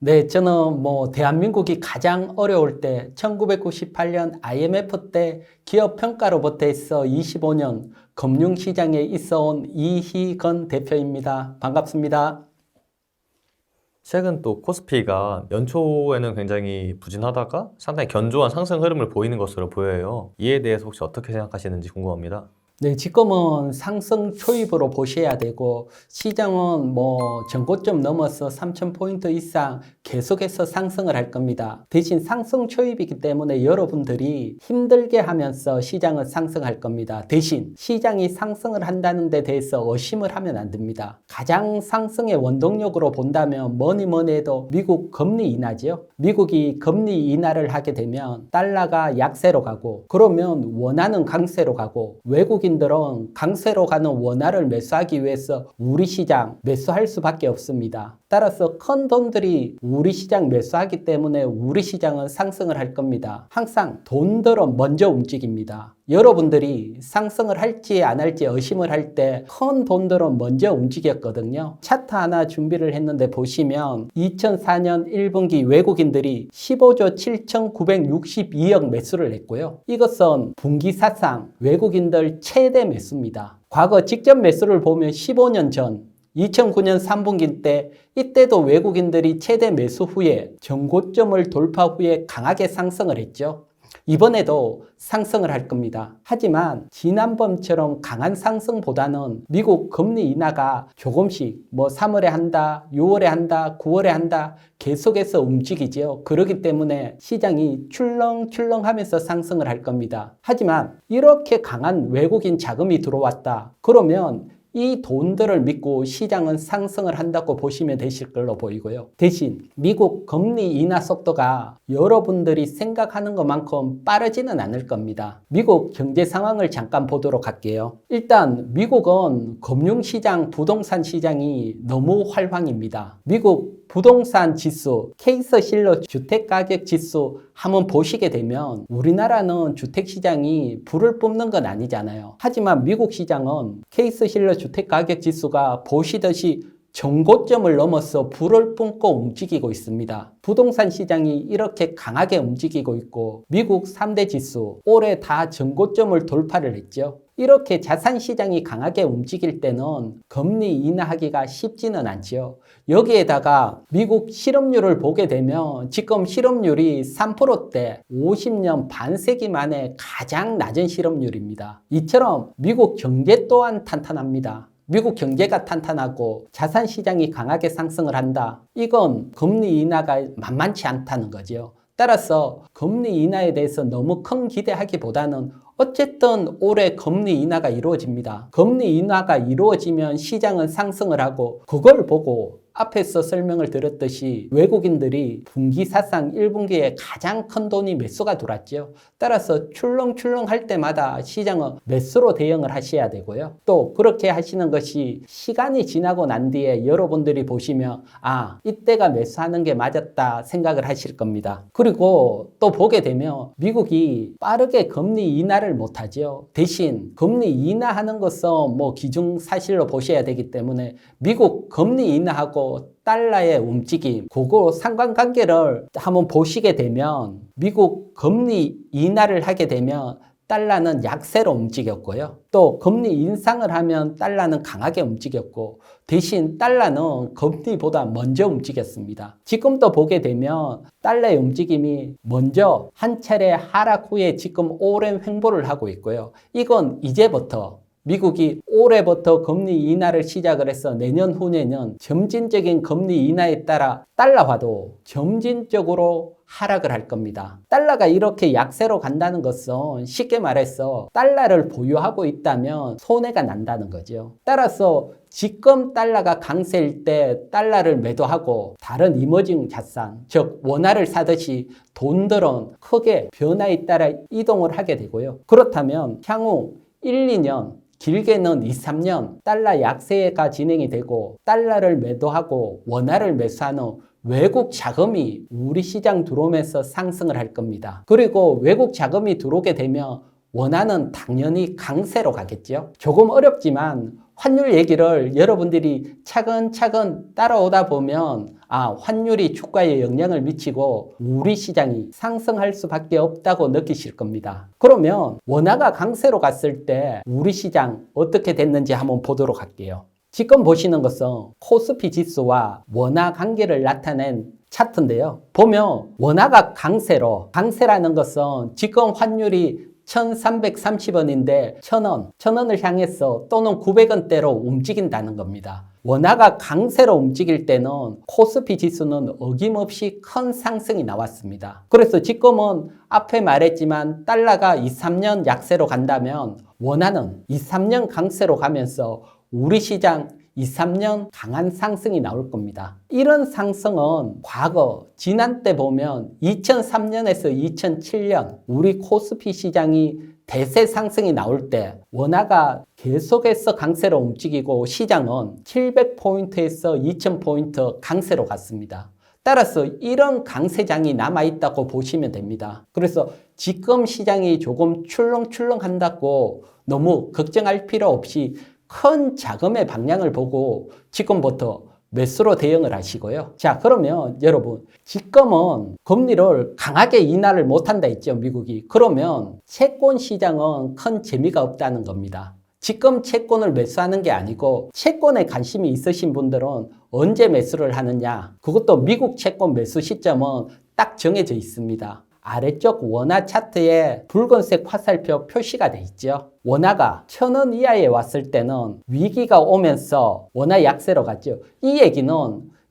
네, 저는 대한민국이 가장 어려울 때 1998년 IMF 때 기업 평가로부터 해서 25년 금융시장에 있어온 이희건 대표입니다. 반갑습니다. 최근 또 코스피가 연초에는 굉장히 부진하다가 상당히 견조한 상승 흐름을 보이는 것으로 보여요. 이에 대해서 혹시 어떻게 생각하시는지 궁금합니다. 네, 지금은 상승 초입으로 보셔야 되고 시장은 전고점 넘어서 3,000포인트 이상 계속해서 상승을 할 겁니다. 대신 상승 초입이기 때문에 여러분들이 힘들게 하면서 시장은 상승할 겁니다. 대신 시장이 상승을 한다는 데 대해서 의심을 하면 안 됩니다. 가장 상승의 원동력으로 본다면 뭐니 해도 미국 금리 인하죠. 미국이 금리 인하를 하게 되면 달러가 약세로 가고 그러면 원화는 강세로 가고 외국인들은 강세로 가는 원화를 매수하기 위해서 우리 시장 매수할 수밖에 없습니다. 따라서 큰 돈들이 우리 시장 매수하기 때문에 우리 시장은 상승을 할 겁니다. 항상 돈들은 먼저 움직입니다. 여러분들이 상승을 할지 안 할지 의심을 할 때 큰 돈들은 먼저 움직였거든요. 차트 하나 준비를 했는데 보시면 2004년 1분기 외국인들이 15조 7,962억 매수를 했고요. 이것은 분기 사상 외국인들 최대 매수입니다. 과거 직접 매수를 보면 15년 전 2009년 3분기 때 이때도 외국인들이 최대 매수 후에 전고점을 돌파 후에 강하게 상승을 했죠. 이번에도 상승을 할 겁니다. 하지만 지난번처럼 강한 상승보다는 미국 금리 인하가 조금씩 3월에 한다, 6월에 한다, 9월에 한다 계속해서 움직이죠. 그렇기 때문에 시장이 출렁출렁 하면서 상승을 할 겁니다. 하지만 이렇게 강한 외국인 자금이 들어왔다. 그러면 이 돈들을 믿고 시장은 상승을 한다고 보시면 되실 걸로 보이고요. 대신 미국 금리 인하 속도가 여러분들이 생각하는 것만큼 빠르지는 않을 겁니다. 미국 경제 상황을 잠깐 보도록 할게요. 일단 미국은 금융시장, 부동산 시장이 너무 활황입니다. 미국 부동산 지수, 케이스-실러 주택가격 지수 한번 보시게 되면 우리나라는 주택시장이 불을 뿜는 건 아니잖아요. 하지만 미국 시장은 케이스-실러 주택가격 지수가 보시듯이 전고점을 넘어서 불을 뿜고 움직이고 있습니다. 부동산 시장이 이렇게 강하게 움직이고 있고 미국 3대 지수 올해 다 전고점을 돌파를 했죠. 이렇게 자산 시장이 강하게 움직일 때는 금리 인하하기가 쉽지는 않죠. 여기에다가 미국 실업률을 보게 되면 지금 실업률이 3%대 50년 반세기 만에 가장 낮은 실업률입니다. 이처럼 미국 경제 또한 탄탄합니다. 미국 경제가 탄탄하고 자산 시장이 강하게 상승을 한다. 이건 금리 인하가 만만치 않다는 거죠. 따라서 금리 인하에 대해서 너무 큰 기대하기보다는 어쨌든 올해 금리 인하가 이루어집니다. 금리 인하가 이루어지면 시장은 상승을 하고 그걸 보고 앞에서 설명을 드렸듯이 외국인들이 분기 사상 1분기에 가장 큰 돈이 매수가 들어왔죠. 따라서 출렁출렁 할 때마다 시장은 매수로 대응을 하셔야 되고요. 또 그렇게 하시는 것이 시간이 지나고 난 뒤에 여러분들이 보시면 이때가 매수하는 게 맞았다 생각을 하실 겁니다. 그리고 또 보게 되면 미국이 빠르게 금리 인하를 못하죠. 대신 금리 인하하는 것은 기중사실로 보셔야 되기 때문에 미국 금리 인하하고 달러의 움직임, 그거 상관관계를 한번 보시게 되면 미국 금리 인하를 하게 되면 달러는 약세로 움직였고요. 또 금리 인상을 하면 달러는 강하게 움직였고 대신 달러는 금리보다 먼저 움직였습니다. 지금도 보게 되면 달러의 움직임이 먼저 한 차례 하락 후에 지금 오랜 횡보를 하고 있고요. 이건 이제부터 미국이 올해부터 금리 인하를 시작을 해서 내년 후내년 점진적인 금리 인하에 따라 달러화도 점진적으로 하락을 할 겁니다. 달러가 이렇게 약세로 간다는 것은 쉽게 말해서 달러를 보유하고 있다면 손해가 난다는 거죠. 따라서 지금 달러가 강세일 때 달러를 매도하고 다른 이머징 자산, 즉 원화를 사듯이 돈들은 크게 변화에 따라 이동을 하게 되고요. 그렇다면 향후 1, 2년 길게는 2, 3년 달러 약세가 진행이 되고 달러를 매도하고 원화를 매수하는 외국 자금이 우리 시장 들어오면서 상승을 할 겁니다. 그리고 외국 자금이 들어오게 되면 원화는 당연히 강세로 가겠죠. 조금 어렵지만 환율 얘기를 여러분들이 차근차근 따라오다 보면 환율이 주가에 영향을 미치고 우리 시장이 상승할 수밖에 없다고 느끼실 겁니다. 그러면 원화가 강세로 갔을 때 우리 시장 어떻게 됐는지 한번 보도록 할게요. 지금 보시는 것은 코스피 지수와 원화 관계를 나타낸 차트인데요. 보면 원화가 강세라는 것은 지금 환율이 1330원인데 1000원을 향해서 또는 900원대로 움직인다는 겁니다. 원화가 강세로 움직일 때는 코스피 지수는 어김없이 큰 상승이 나왔습니다. 그래서 지금은 앞에 말했지만 달러가 2, 3년 약세로 간다면 원화는 2, 3년 강세로 가면서 우리 시장 2, 3년 강한 상승이 나올 겁니다. 이런 상승은 지난 때 보면 2003년에서 2007년 우리 코스피 시장이 대세 상승이 나올 때 원화가 계속해서 강세로 움직이고 시장은 700포인트에서 2000포인트 강세로 갔습니다. 따라서 이런 강세장이 남아있다고 보시면 됩니다. 그래서 지금 시장이 조금 출렁출렁한다고 너무 걱정할 필요 없이 큰 자금의 방향을 보고 지금부터 매수로 대응을 하시고요. 자, 그러면 여러분, 지금은 금리를 강하게 인하를 못한다 했죠, 미국이. 그러면 채권 시장은 큰 재미가 없다는 겁니다. 지금 채권을 매수하는 게 아니고 채권에 관심이 있으신 분들은 언제 매수를 하느냐? 그것도 미국 채권 매수 시점은 딱 정해져 있습니다. 아래쪽 원화 차트에 붉은색 화살표 표시가 돼 있죠. 원화가 1000원 이하에 왔을 때는 위기가 오면서 원화 약세로 갔죠. 이 얘기는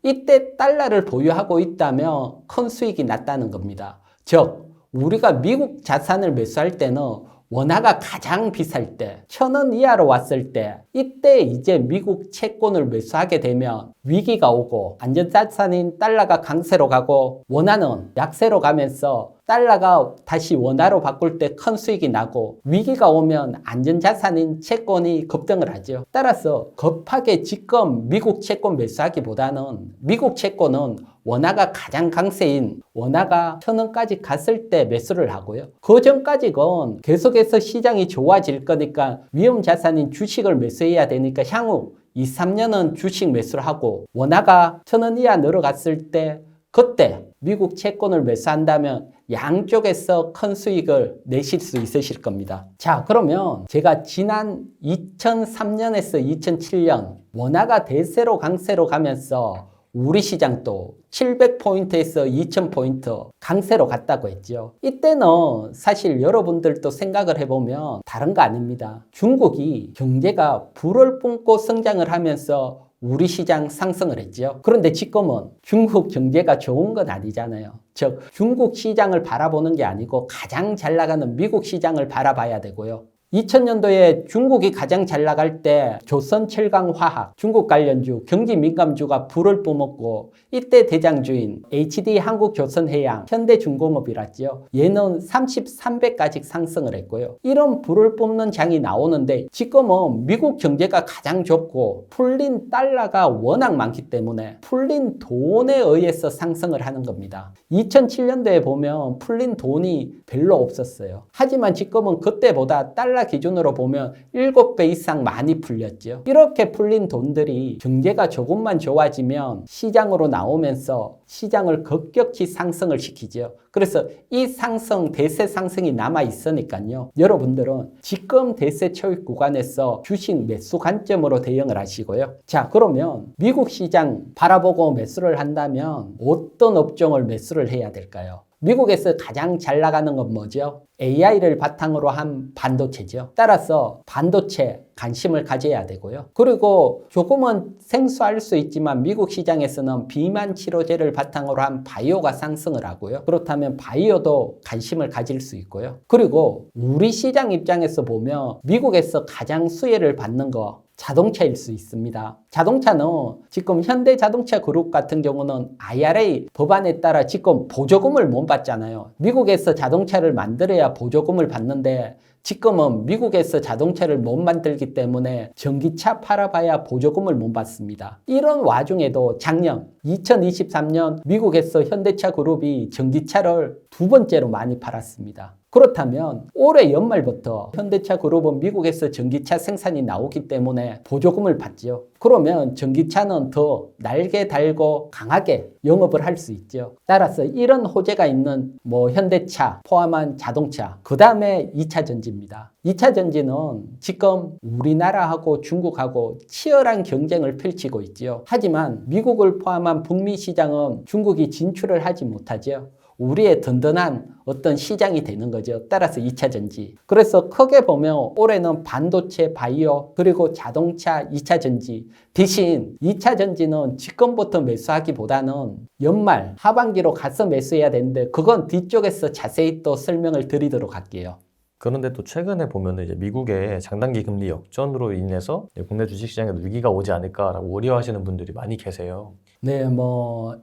이때 달러를 보유하고 있다면 큰 수익이 났다는 겁니다. 즉, 우리가 미국 자산을 매수할 때는 원화가 가장 비쌀 때, 1000원 이하로 왔을 때, 이때 이제 미국 채권을 매수하게 되면 위기가 오고 안전자산인 달러가 강세로 가고 원화는 약세로 가면서 달러가 다시 원화로 바꿀 때 큰 수익이 나고 위기가 오면 안전자산인 채권이 급등을 하죠. 따라서 급하게 지금 미국 채권 매수하기보다는 미국 채권은 원화가 가장 강세인 원화가 1000원까지 갔을 때 매수를 하고요. 그 전까지는 계속해서 시장이 좋아질 거니까 위험자산인 주식을 매수해야 되니까 향후 2, 3년은 주식 매수를 하고 원화가 1000원 이하 늘어갔을 때 그때 미국 채권을 매수한다면 양쪽에서 큰 수익을 내실 수 있으실 겁니다. 자, 그러면 제가 지난 2003년에서 2007년 원화가 대세로 강세로 가면서 우리 시장도 700포인트에서 2000포인트 강세로 갔다고 했죠. 이때는 사실 여러분들도 생각을 해보면 다른 거 아닙니다. 중국이 경제가 불을 뿜고 성장을 하면서 우리 시장 상승을 했죠. 그런데 지금은 중국 경제가 좋은 건 아니잖아요. 즉, 중국 시장을 바라보는 게 아니고 가장 잘 나가는 미국 시장을 바라봐야 되고요. 2000년도에 중국이 가장 잘 나갈 때 조선철강화학, 중국 관련주, 경기민감주가 불을 뿜었고 이때 대장주인 HD 한국조선해양, 현대중공업이랐죠. 얘는 33배까지 상승을 했고요. 이런 불을 뿜는 장이 나오는데 지금은 미국 경제가 가장 좋고 풀린 달러가 워낙 많기 때문에 풀린 돈에 의해서 상승을 하는 겁니다. 2007년도에 보면 풀린 돈이 별로 없었어요. 하지만 지금은 그때보다 달러 기준으로 보면 7배 이상 많이 풀렸죠. 이렇게 풀린 돈들이 경제가 조금만 좋아지면 시장으로 나오면서 시장을 급격히 상승을 시키죠. 그래서 이 상승, 대세 상승이 남아 있으니까요. 여러분들은 지금 대세 초입 구간에서 주식 매수 관점으로 대응을 하시고요. 자, 그러면 미국 시장 바라보고 매수를 한다면 어떤 업종을 매수를 해야 될까요? 미국에서 가장 잘 나가는 건 뭐죠? AI를 바탕으로 한 반도체죠. 따라서 반도체 관심을 가져야 되고요. 그리고 조금은 생소할 수 있지만 미국 시장에서는 비만 치료제를 바탕으로 한 바이오가 상승을 하고요. 그렇다면 바이오도 관심을 가질 수 있고요. 그리고 우리 시장 입장에서 보면 미국에서 가장 수혜를 받는 거 자동차일 수 있습니다. 자동차는 지금 현대자동차 그룹 같은 경우는 IRA 법안에 따라 지금 보조금을 못 받잖아요. 미국에서 자동차를 만들어야 보조금을 받는데 지금은 미국에서 자동차를 못 만들기 때문에 전기차 팔아봐야 보조금을 못 받습니다. 이런 와중에도 작년 2023년 미국에서 현대차 그룹이 전기차를 2번째로 많이 팔았습니다. 그렇다면 올해 연말부터 현대차 그룹은 미국에서 전기차 생산이 나오기 때문에 보조금을 받죠. 그러면 전기차는 더 날개 달고 강하게 영업을 할 수 있죠. 따라서 이런 호재가 있는 현대차 포함한 자동차, 그 다음에 2차 전지입니다. 2차 전지는 지금 우리나라하고 중국하고 치열한 경쟁을 펼치고 있지요. 하지만 미국을 포함한 북미 시장은 중국이 진출을 하지 못하죠. 우리의 든든한 어떤 시장이 되는 거죠. 따라서 2차 전지. 그래서 크게 보면 올해는 반도체, 바이오, 그리고 자동차 2차 전지. 대신 2차 전지는 지금부터 매수하기보다는 연말, 하반기로 가서 매수해야 되는데 그건 뒤쪽에서 자세히 또 설명을 드리도록 할게요. 그런데 또 최근에 보면은 이제 미국의 장단기 금리 역전으로 인해서 국내 주식시장에 위기가 오지 않을까라고 우려하시는 분들이 많이 계세요. 네,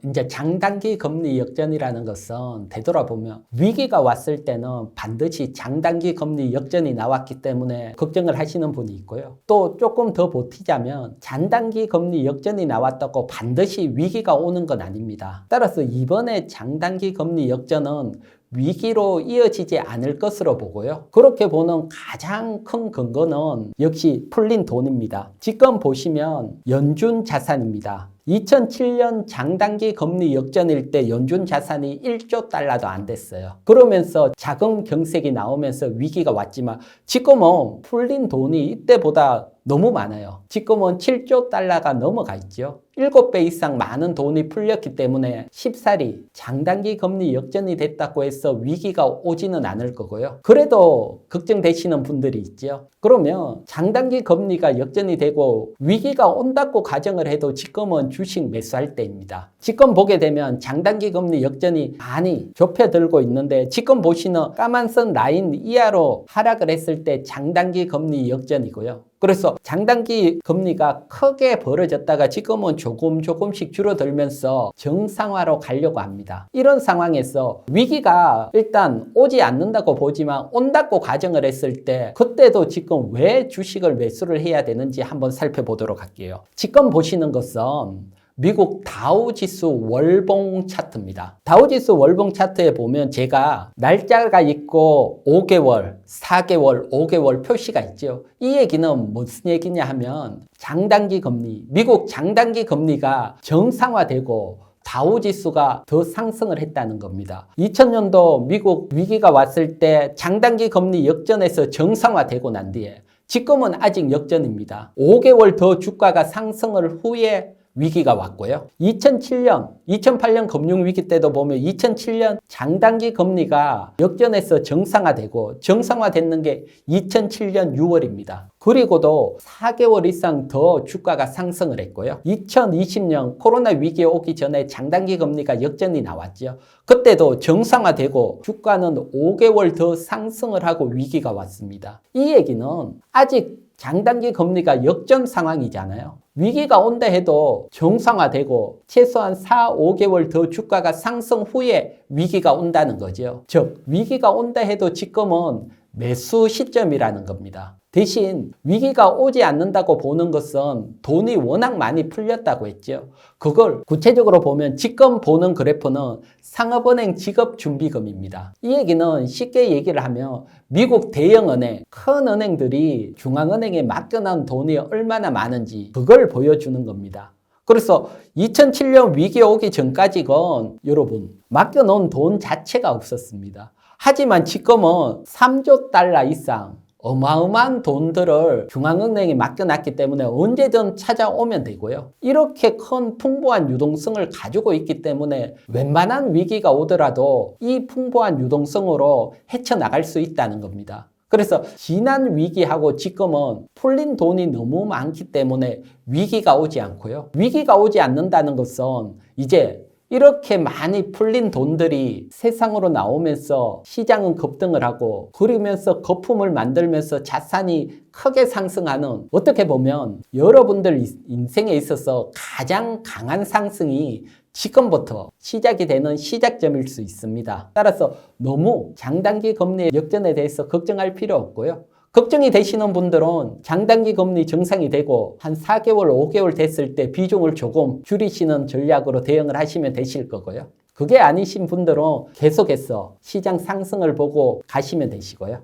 이제 장단기 금리 역전이라는 것은 되돌아보면 위기가 왔을 때는 반드시 장단기 금리 역전이 나왔기 때문에 걱정을 하시는 분이 있고요. 또 조금 더 버티자면 장단기 금리 역전이 나왔다고 반드시 위기가 오는 건 아닙니다. 따라서 이번에 장단기 금리 역전은 위기로 이어지지 않을 것으로 보고요. 그렇게 보는 가장 큰 근거는 역시 풀린 돈입니다. 지금 보시면 연준 자산입니다. 2007년 장단기 금리 역전일 때 연준 자산이 1조 달러도 안 됐어요. 그러면서 자금 경색이 나오면서 위기가 왔지만 지금은 풀린 돈이 이때보다 너무 많아요. 지금은 7조 달러가 넘어가 있죠. 7배 이상 많은 돈이 풀렸기 때문에 쉽사리 장단기 금리 역전이 됐다고 해서 위기가 오지는 않을 거고요. 그래도 걱정되시는 분들이 있죠. 그러면 장단기 금리가 역전이 되고 위기가 온다고 가정을 해도 지금은 주식 매수할 때입니다. 지금 보게 되면 장단기 금리 역전이 많이 좁혀들고 있는데 지금 보시는 까만 선 라인 이하로 하락을 했을 때 장단기 금리 역전이고요. 그래서 장단기 금리가 크게 벌어졌다가 지금은 조금씩 줄어들면서 정상화로 가려고 합니다. 이런 상황에서 위기가 일단 오지 않는다고 보지만 온다고 가정을 했을 때 그때도 지금 왜 주식을 매수를 해야 되는지 한번 살펴보도록 할게요. 지금 보시는 것은 미국 다우지수 월봉 차트입니다. 다우지수 월봉 차트에 보면 제가 날짜가 있고 5개월, 4개월, 5개월 표시가 있죠. 이 얘기는 무슨 얘기냐 하면 장단기 금리, 미국 장단기 금리가 정상화되고 다우지수가 더 상승을 했다는 겁니다. 2000년도 미국 위기가 왔을 때 장단기 금리 역전해서 정상화되고 난 뒤에 지금은 아직 역전입니다. 5개월 더 주가가 상승을 후에 위기가 왔고요. 2008년 금융위기 때도 보면 2007년 장단기 금리가 역전해서 정상화되고 정상화됐는 게 2007년 6월입니다. 그리고도 4개월 이상 더 주가가 상승을 했고요. 2020년 코로나 위기 오기 전에 장단기 금리가 역전이 나왔죠. 그때도 정상화되고 주가는 5개월 더 상승을 하고 위기가 왔습니다. 이 얘기는 아직 장단기 금리가 역전 상황이잖아요. 위기가 온다 해도 정상화되고 최소한 4, 5개월 더 주가가 상승 후에 위기가 온다는 거죠. 즉 위기가 온다 해도 지금은 매수 시점이라는 겁니다. 대신 위기가 오지 않는다고 보는 것은 돈이 워낙 많이 풀렸다고 했죠. 그걸 구체적으로 보면 지금 보는 그래프는 상업은행 지급준비금입니다. 이 얘기는 쉽게 얘기를 하면 미국 대형은행, 큰 은행들이 중앙은행에 맡겨놓은 돈이 얼마나 많은지 그걸 보여주는 겁니다. 그래서 2007년 위기 오기 전까지는 여러분 맡겨놓은 돈 자체가 없었습니다. 하지만 지금은 3조 달러 이상 어마어마한 돈들을 중앙은행에 맡겨놨기 때문에 언제든 찾아오면 되고요. 이렇게 큰 풍부한 유동성을 가지고 있기 때문에 웬만한 위기가 오더라도 이 풍부한 유동성으로 헤쳐나갈 수 있다는 겁니다. 그래서 지난 위기하고 지금은 풀린 돈이 너무 많기 때문에 위기가 오지 않고요. 위기가 오지 않는다는 것은 이제 이렇게 많이 풀린 돈들이 세상으로 나오면서 시장은 급등을 하고 그러면서 거품을 만들면서 자산이 크게 상승하는, 어떻게 보면 여러분들 인생에 있어서 가장 강한 상승이 지금부터 시작이 되는 시작점일 수 있습니다. 따라서 너무 장단기 금리의 역전에 대해서 걱정할 필요 없고요. 걱정이 되시는 분들은 장단기 금리 정상이 되고 한 4개월, 5개월 됐을 때 비중을 조금 줄이시는 전략으로 대응을 하시면 되실 거고요. 그게 아니신 분들은 계속해서 시장 상승을 보고 가시면 되시고요.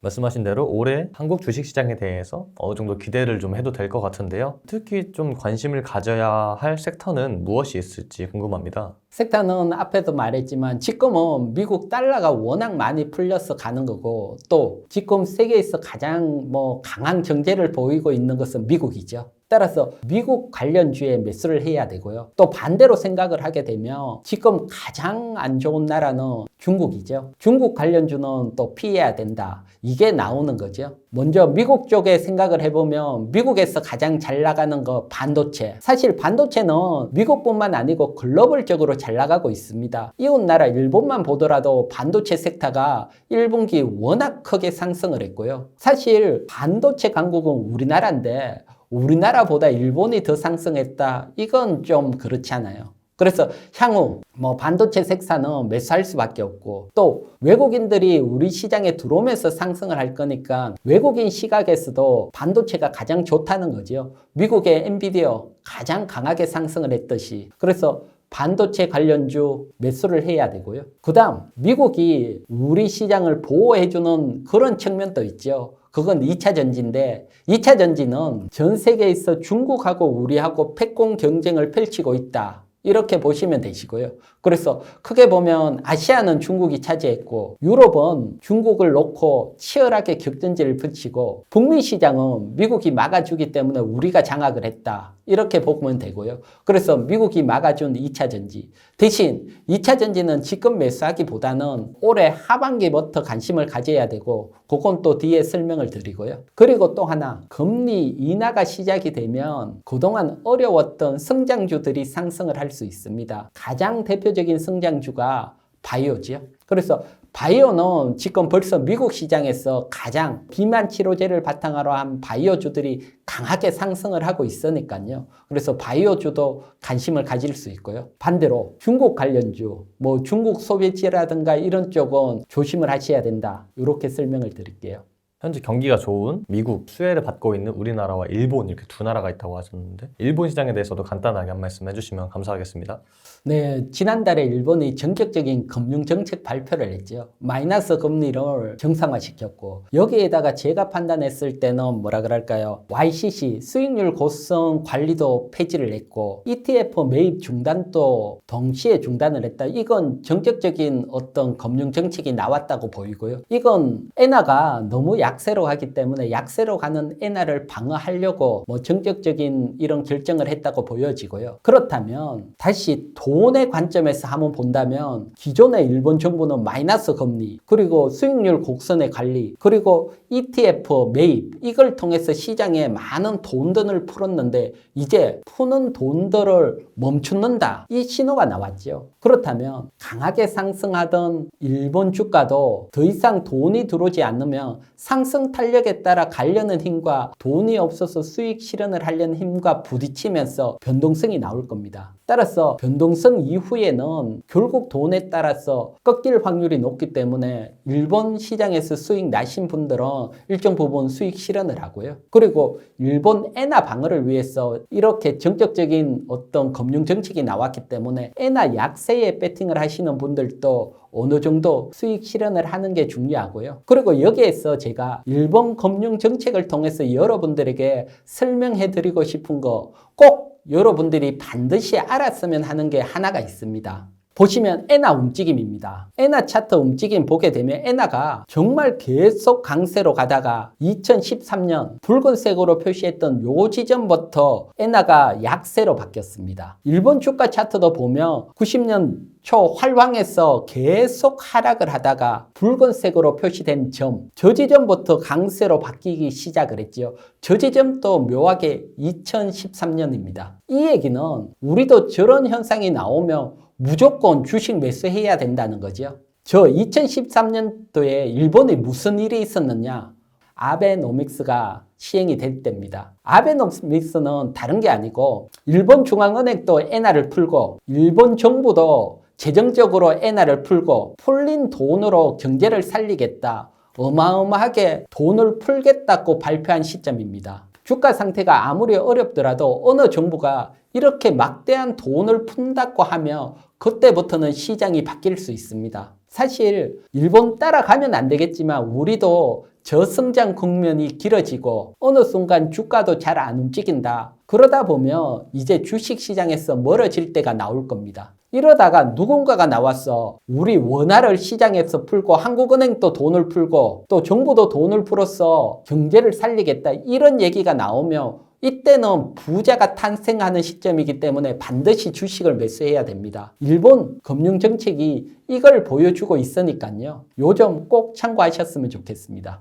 말씀하신 대로 올해 한국 주식시장에 대해서 어느 정도 기대를 좀 해도 될 것 같은데요. 특히 좀 관심을 가져야 할 섹터는 무엇이 있을지 궁금합니다. 섹터는 앞에도 말했지만 지금은 미국 달러가 워낙 많이 풀려서 가는 거고 또 지금 세계에서 가장 강한 경제를 보이고 있는 것은 미국이죠. 따라서 미국 관련주에 매수를 해야 되고요. 또 반대로 생각을 하게 되면 지금 가장 안 좋은 나라는 중국이죠. 중국 관련주는 또 피해야 된다. 이게 나오는 거죠. 먼저 미국 쪽에 생각을 해보면 미국에서 가장 잘 나가는 거 반도체. 사실 반도체는 미국뿐만 아니고 글로벌적으로 잘 나가고 있습니다. 이웃나라 일본만 보더라도 반도체 섹터가 1분기 워낙 크게 상승을 했고요. 사실 반도체 강국은 우리나라인데 우리나라보다 일본이 더 상승했다. 이건 좀 그렇지 않아요. 그래서 향후 반도체 섹터는 매수할 수밖에 없고 또 외국인들이 우리 시장에 들어오면서 상승을 할 거니까 외국인 시각에서도 반도체가 가장 좋다는 거죠. 미국의 엔비디아 가장 강하게 상승을 했듯이. 그래서 반도체 관련주 매수를 해야 되고요. 그 다음 미국이 우리 시장을 보호해주는 그런 측면도 있죠. 그건 2차 전지인데 2차 전지는 전 세계에서 중국하고 우리하고 패권 경쟁을 펼치고 있다. 이렇게 보시면 되시고요. 그래서 크게 보면 아시아는 중국이 차지했고 유럽은 중국을 놓고 치열하게 격전지를 펼치고 북미 시장은 미국이 막아주기 때문에 우리가 장악을 했다. 이렇게 보면 되고요. 그래서 미국이 막아준 2차 전지. 대신 2차 전지는 지금 매수하기보다는 올해 하반기부터 관심을 가져야 되고 그건 또 뒤에 설명을 드리고요. 그리고 또 하나 금리 인하가 시작이 되면 그동안 어려웠던 성장주들이 상승을 할 수 있습니다. 가장 대표적인 성장주가 바이오죠. 그래서 바이오는 지금 벌써 미국 시장에서 가장 비만 치료제를 바탕으로 한 바이오주들이 강하게 상승을 하고 있으니까요. 그래서 바이오주도 관심을 가질 수 있고요. 반대로 중국 관련주, 중국 소비지라든가 이런 쪽은 조심을 하셔야 된다. 이렇게 설명을 드릴게요. 현재 경기가 좋은 미국, 수혜를 받고 있는 우리나라와 일본 이렇게 두 나라가 있다고 하셨는데 일본 시장에 대해서도 간단하게 한 말씀 해주시면 감사하겠습니다. 네, 지난달에 일본이 전격적인 금융정책 발표를 했죠. 마이너스 금리를 정상화시켰고 여기에다가 제가 판단했을 때는 뭐라 그럴까요? YCC 수익률 고성 관리도 폐지를 했고 ETF 매입 중단도 동시에 중단을 했다. 이건 전격적인 어떤 금융정책이 나왔다고 보이고요. 이건 엔화가 너무 약세로 가기 때문에 약세로 가는 엔화를 방어하려고 전격적인 이런 결정을 했다고 보여지고요. 그렇다면 다시 돈의 관점에서 한번 본다면 기존의 일본 정부는 마이너스 금리 그리고 수익률 곡선의 관리 그리고 ETF 매입 이걸 통해서 시장에 많은 돈들을 풀었는데 이제 푸는 돈들을 멈춘다 이 신호가 나왔죠. 그렇다면 강하게 상승하던 일본 주가도 더 이상 돈이 들어오지 않으면 상승 탄력에 따라 가려는 힘과 돈이 없어서 수익 실현을 하려는 힘과 부딪히면서 변동성이 나올 겁니다. 따라서 변동성 이후에는 결국 돈에 따라서 꺾일 확률이 높기 때문에 일본 시장에서 수익 나신 분들은 일정 부분 수익 실현을 하고요. 그리고 일본 엔화 방어를 위해서 이렇게 정적적인 어떤 금융 정책이 나왔기 때문에 엔화 약세에 배팅을 하시는 분들도 어느 정도 수익 실현을 하는 게 중요하고요. 그리고 여기에서 제가 일본 금융 정책을 통해서 여러분들에게 설명해 드리고 싶은 거 꼭 여러분들이 반드시 알았으면 하는 게 하나가 있습니다. 보시면 엔화 움직임입니다. 엔화 차트 움직임 보게 되면 엔화가 정말 계속 강세로 가다가 2013년 붉은색으로 표시했던 요 지점부터 엔화가 약세로 바뀌었습니다. 일본 주가 차트도 보면 90년 초 활황에서 계속 하락을 하다가 붉은색으로 표시된 점, 저 지점부터 강세로 바뀌기 시작을 했죠. 저 지점도 묘하게 2013년입니다. 이 얘기는 우리도 저런 현상이 나오면 무조건 주식 매수해야 된다는 거죠. 저 2013년도에 일본에 무슨 일이 있었느냐? 아베노믹스가 시행이 될 때입니다. 아베노믹스는 다른 게 아니고 일본 중앙은행도 엔화를 풀고 일본 정부도 재정적으로 엔화를 풀고 풀린 돈으로 경제를 살리겠다. 어마어마하게 돈을 풀겠다고 발표한 시점입니다. 주가 상태가 아무리 어렵더라도 어느 정부가 이렇게 막대한 돈을 푼다고 하면 그때부터는 시장이 바뀔 수 있습니다. 사실 일본 따라가면 안 되겠지만 우리도 저성장 국면이 길어지고 어느 순간 주가도 잘 안 움직인다. 그러다 보면 이제 주식시장에서 멀어질 때가 나올 겁니다. 이러다가 누군가가 나와서 우리 원화를 시장에서 풀고 한국은행도 돈을 풀고 또 정부도 돈을 풀어서 경제를 살리겠다 이런 얘기가 나오면 이때는 부자가 탄생하는 시점이기 때문에 반드시 주식을 매수해야 됩니다. 일본 금융정책이 이걸 보여주고 있으니까요. 요점 꼭 참고하셨으면 좋겠습니다.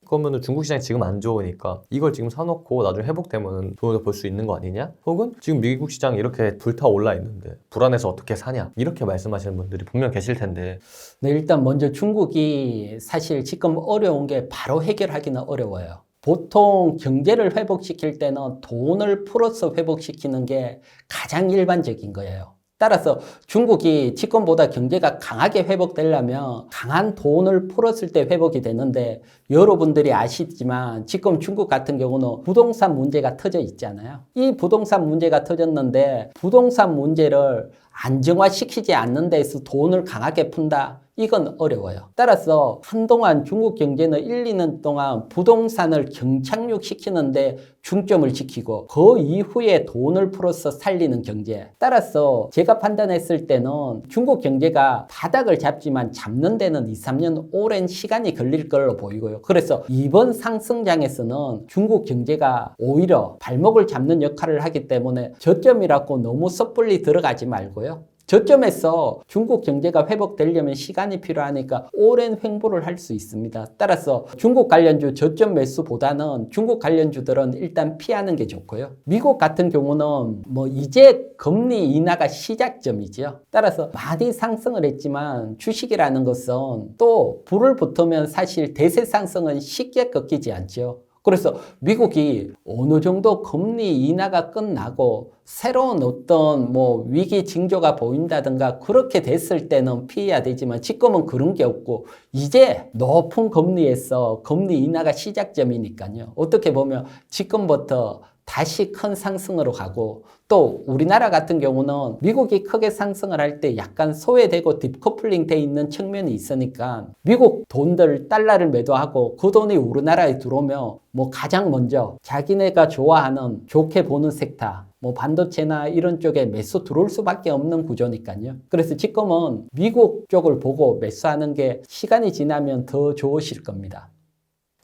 그러면 중국 시장이 지금 안 좋으니까 이걸 지금 사놓고 나중에 회복되면 돈을 벌 수 있는 거 아니냐? 혹은 지금 미국 시장이 이렇게 불타올라 있는데 불안해서 어떻게 사냐? 이렇게 말씀하시는 분들이 분명 계실 텐데. 네, 일단 먼저 중국이 사실 지금 어려운 게 바로 해결하기는 어려워요. 보통 경제를 회복시킬 때는 돈을 풀어서 회복시키는 게 가장 일반적인 거예요. 따라서 중국이 지금보다 경제가 강하게 회복되려면 강한 돈을 풀었을 때 회복이 되는데 여러분들이 아시지만 지금 중국 같은 경우는 부동산 문제가 터져 있잖아요. 이 부동산 문제가 터졌는데 부동산 문제를 안정화시키지 않는 데서 돈을 강하게 푼다. 이건 어려워요. 따라서 한동안 중국 경제는 1, 2년 동안 부동산을 경착륙시키는데 중점을 지키고 그 이후에 돈을 풀어서 살리는 경제. 따라서 제가 판단했을 때는 중국 경제가 바닥을 잡지만 잡는 데는 2, 3년 오랜 시간이 걸릴 걸로 보이고요. 그래서 이번 상승장에서는 중국 경제가 오히려 발목을 잡는 역할을 하기 때문에 저점이라고 너무 섣불리 들어가지 말고요. 저점에서 중국 경제가 회복되려면 시간이 필요하니까 오랜 횡보를 할 수 있습니다. 따라서 중국 관련주 저점 매수보다는 중국 관련주들은 일단 피하는 게 좋고요. 미국 같은 경우는 이제 금리 인하가 시작점이죠. 따라서 많이 상승을 했지만 주식이라는 것은 또 불을 붙으면 사실 대세 상승은 쉽게 꺾이지 않죠. 그래서 미국이 어느 정도 금리 인하가 끝나고 새로운 어떤 위기 징조가 보인다든가 그렇게 됐을 때는 피해야 되지만 지금은 그런 게 없고 이제 높은 금리에서 금리 인하가 시작점이니까요. 어떻게 보면 지금부터 다시 큰 상승으로 가고 또 우리나라 같은 경우는 미국이 크게 상승을 할 때 약간 소외되고 딥커플링 돼 있는 측면이 있으니까 미국 돈들 달러를 매도하고 그 돈이 우리나라에 들어오면 가장 먼저 자기네가 좋아하는 좋게 보는 섹터 반도체나 이런 쪽에 매수 들어올 수밖에 없는 구조니까요. 그래서 지금은 미국 쪽을 보고 매수하는 게 시간이 지나면 더 좋으실 겁니다.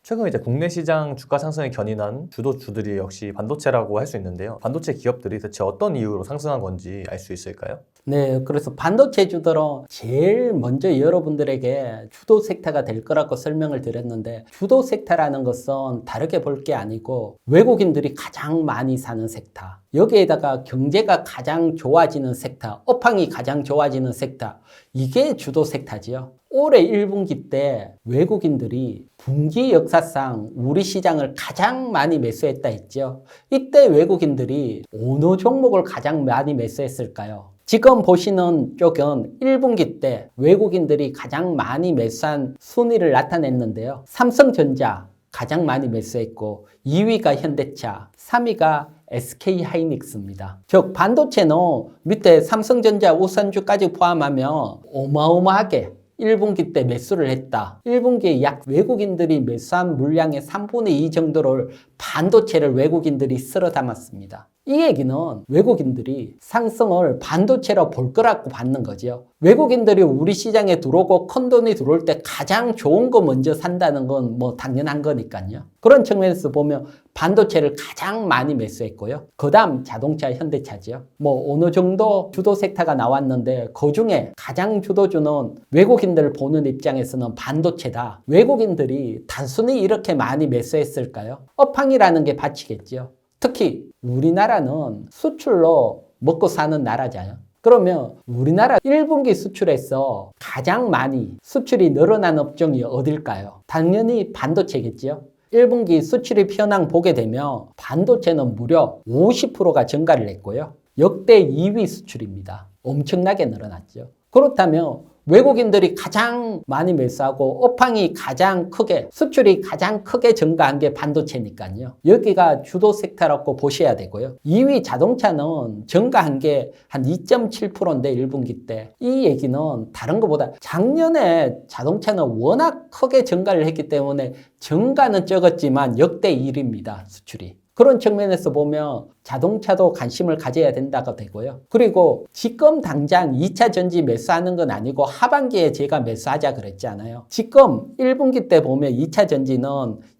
최근 이제 국내 시장 주가 상승에 견인한 주도주들이 역시 반도체라고 할 수 있는데요. 반도체 기업들이 대체 어떤 이유로 상승한 건지 알 수 있을까요? 네, 그래서 반도체주들은 제일 먼저 여러분들에게 주도 섹터가 될 거라고 설명을 드렸는데 주도 섹터라는 것은 다르게 볼 게 아니고 외국인들이 가장 많이 사는 섹터, 여기에다가 경제가 가장 좋아지는 섹터, 업황이 가장 좋아지는 섹터, 이게 주도 섹터지요. 올해 1분기 때 외국인들이 분기 역사상 우리 시장을 가장 많이 매수했다 했죠. 이때 외국인들이 어느 종목을 가장 많이 매수했을까요? 지금 보시는 쪽은 1분기 때 외국인들이 가장 많이 매수한 순위를 나타냈는데요. 삼성전자 가장 많이 매수했고 2위가 현대차, 3위가 SK하이닉스입니다. 즉 반도체는 밑에 삼성전자, 우선주까지 포함하면 어마어마하게 1분기 때 매수를 했다. 1분기에 약 외국인들이 매수한 물량의 3분의 2 정도를 반도체를 외국인들이 쓸어 담았습니다. 이 얘기는 외국인들이 상승을 반도체로 볼 거라고 받는 거죠. 외국인들이 우리 시장에 들어오고 큰 돈이 들어올 때 가장 좋은 거 먼저 산다는 건 당연한 거니까요. 그런 측면에서 보면 반도체를 가장 많이 매수했고요. 그 다음 자동차, 현대차죠. 어느 정도 주도 섹터가 나왔는데 그 중에 가장 주도주는 외국인들을 보는 입장에서는 반도체다. 외국인들이 단순히 이렇게 많이 매수했을까요? 업황이라는 게 받치겠죠. 특히 우리나라는 수출로 먹고 사는 나라잖아요. 그러면 우리나라 1분기 수출에서 가장 많이 수출이 늘어난 업종이 어딜까요? 당연히 반도체겠죠. 1분기 수출이 현황 보게 되면 반도체는 무려 50%가 증가를 했고요. 역대 2위 수출입니다. 엄청나게 늘어났죠. 그렇다면 외국인들이 가장 많이 매수하고 업황이 가장 크게, 수출이 가장 크게 증가한 게 반도체니까요. 여기가 주도 섹터라고 보셔야 되고요. 2위 자동차는 증가한 게 한 2.7%인데 1분기 때. 이 얘기는 다른 것보다 작년에 자동차는 워낙 크게 증가를 했기 때문에 증가는 적었지만 역대 1위입니다. 수출이. 그런 측면에서 보면 자동차도 관심을 가져야 된다고 되고요. 그리고 지금 당장 2차 전지 매수하는 건 아니고 하반기에 제가 매수하자 그랬잖아요. 지금 1분기 때 보면 2차 전지는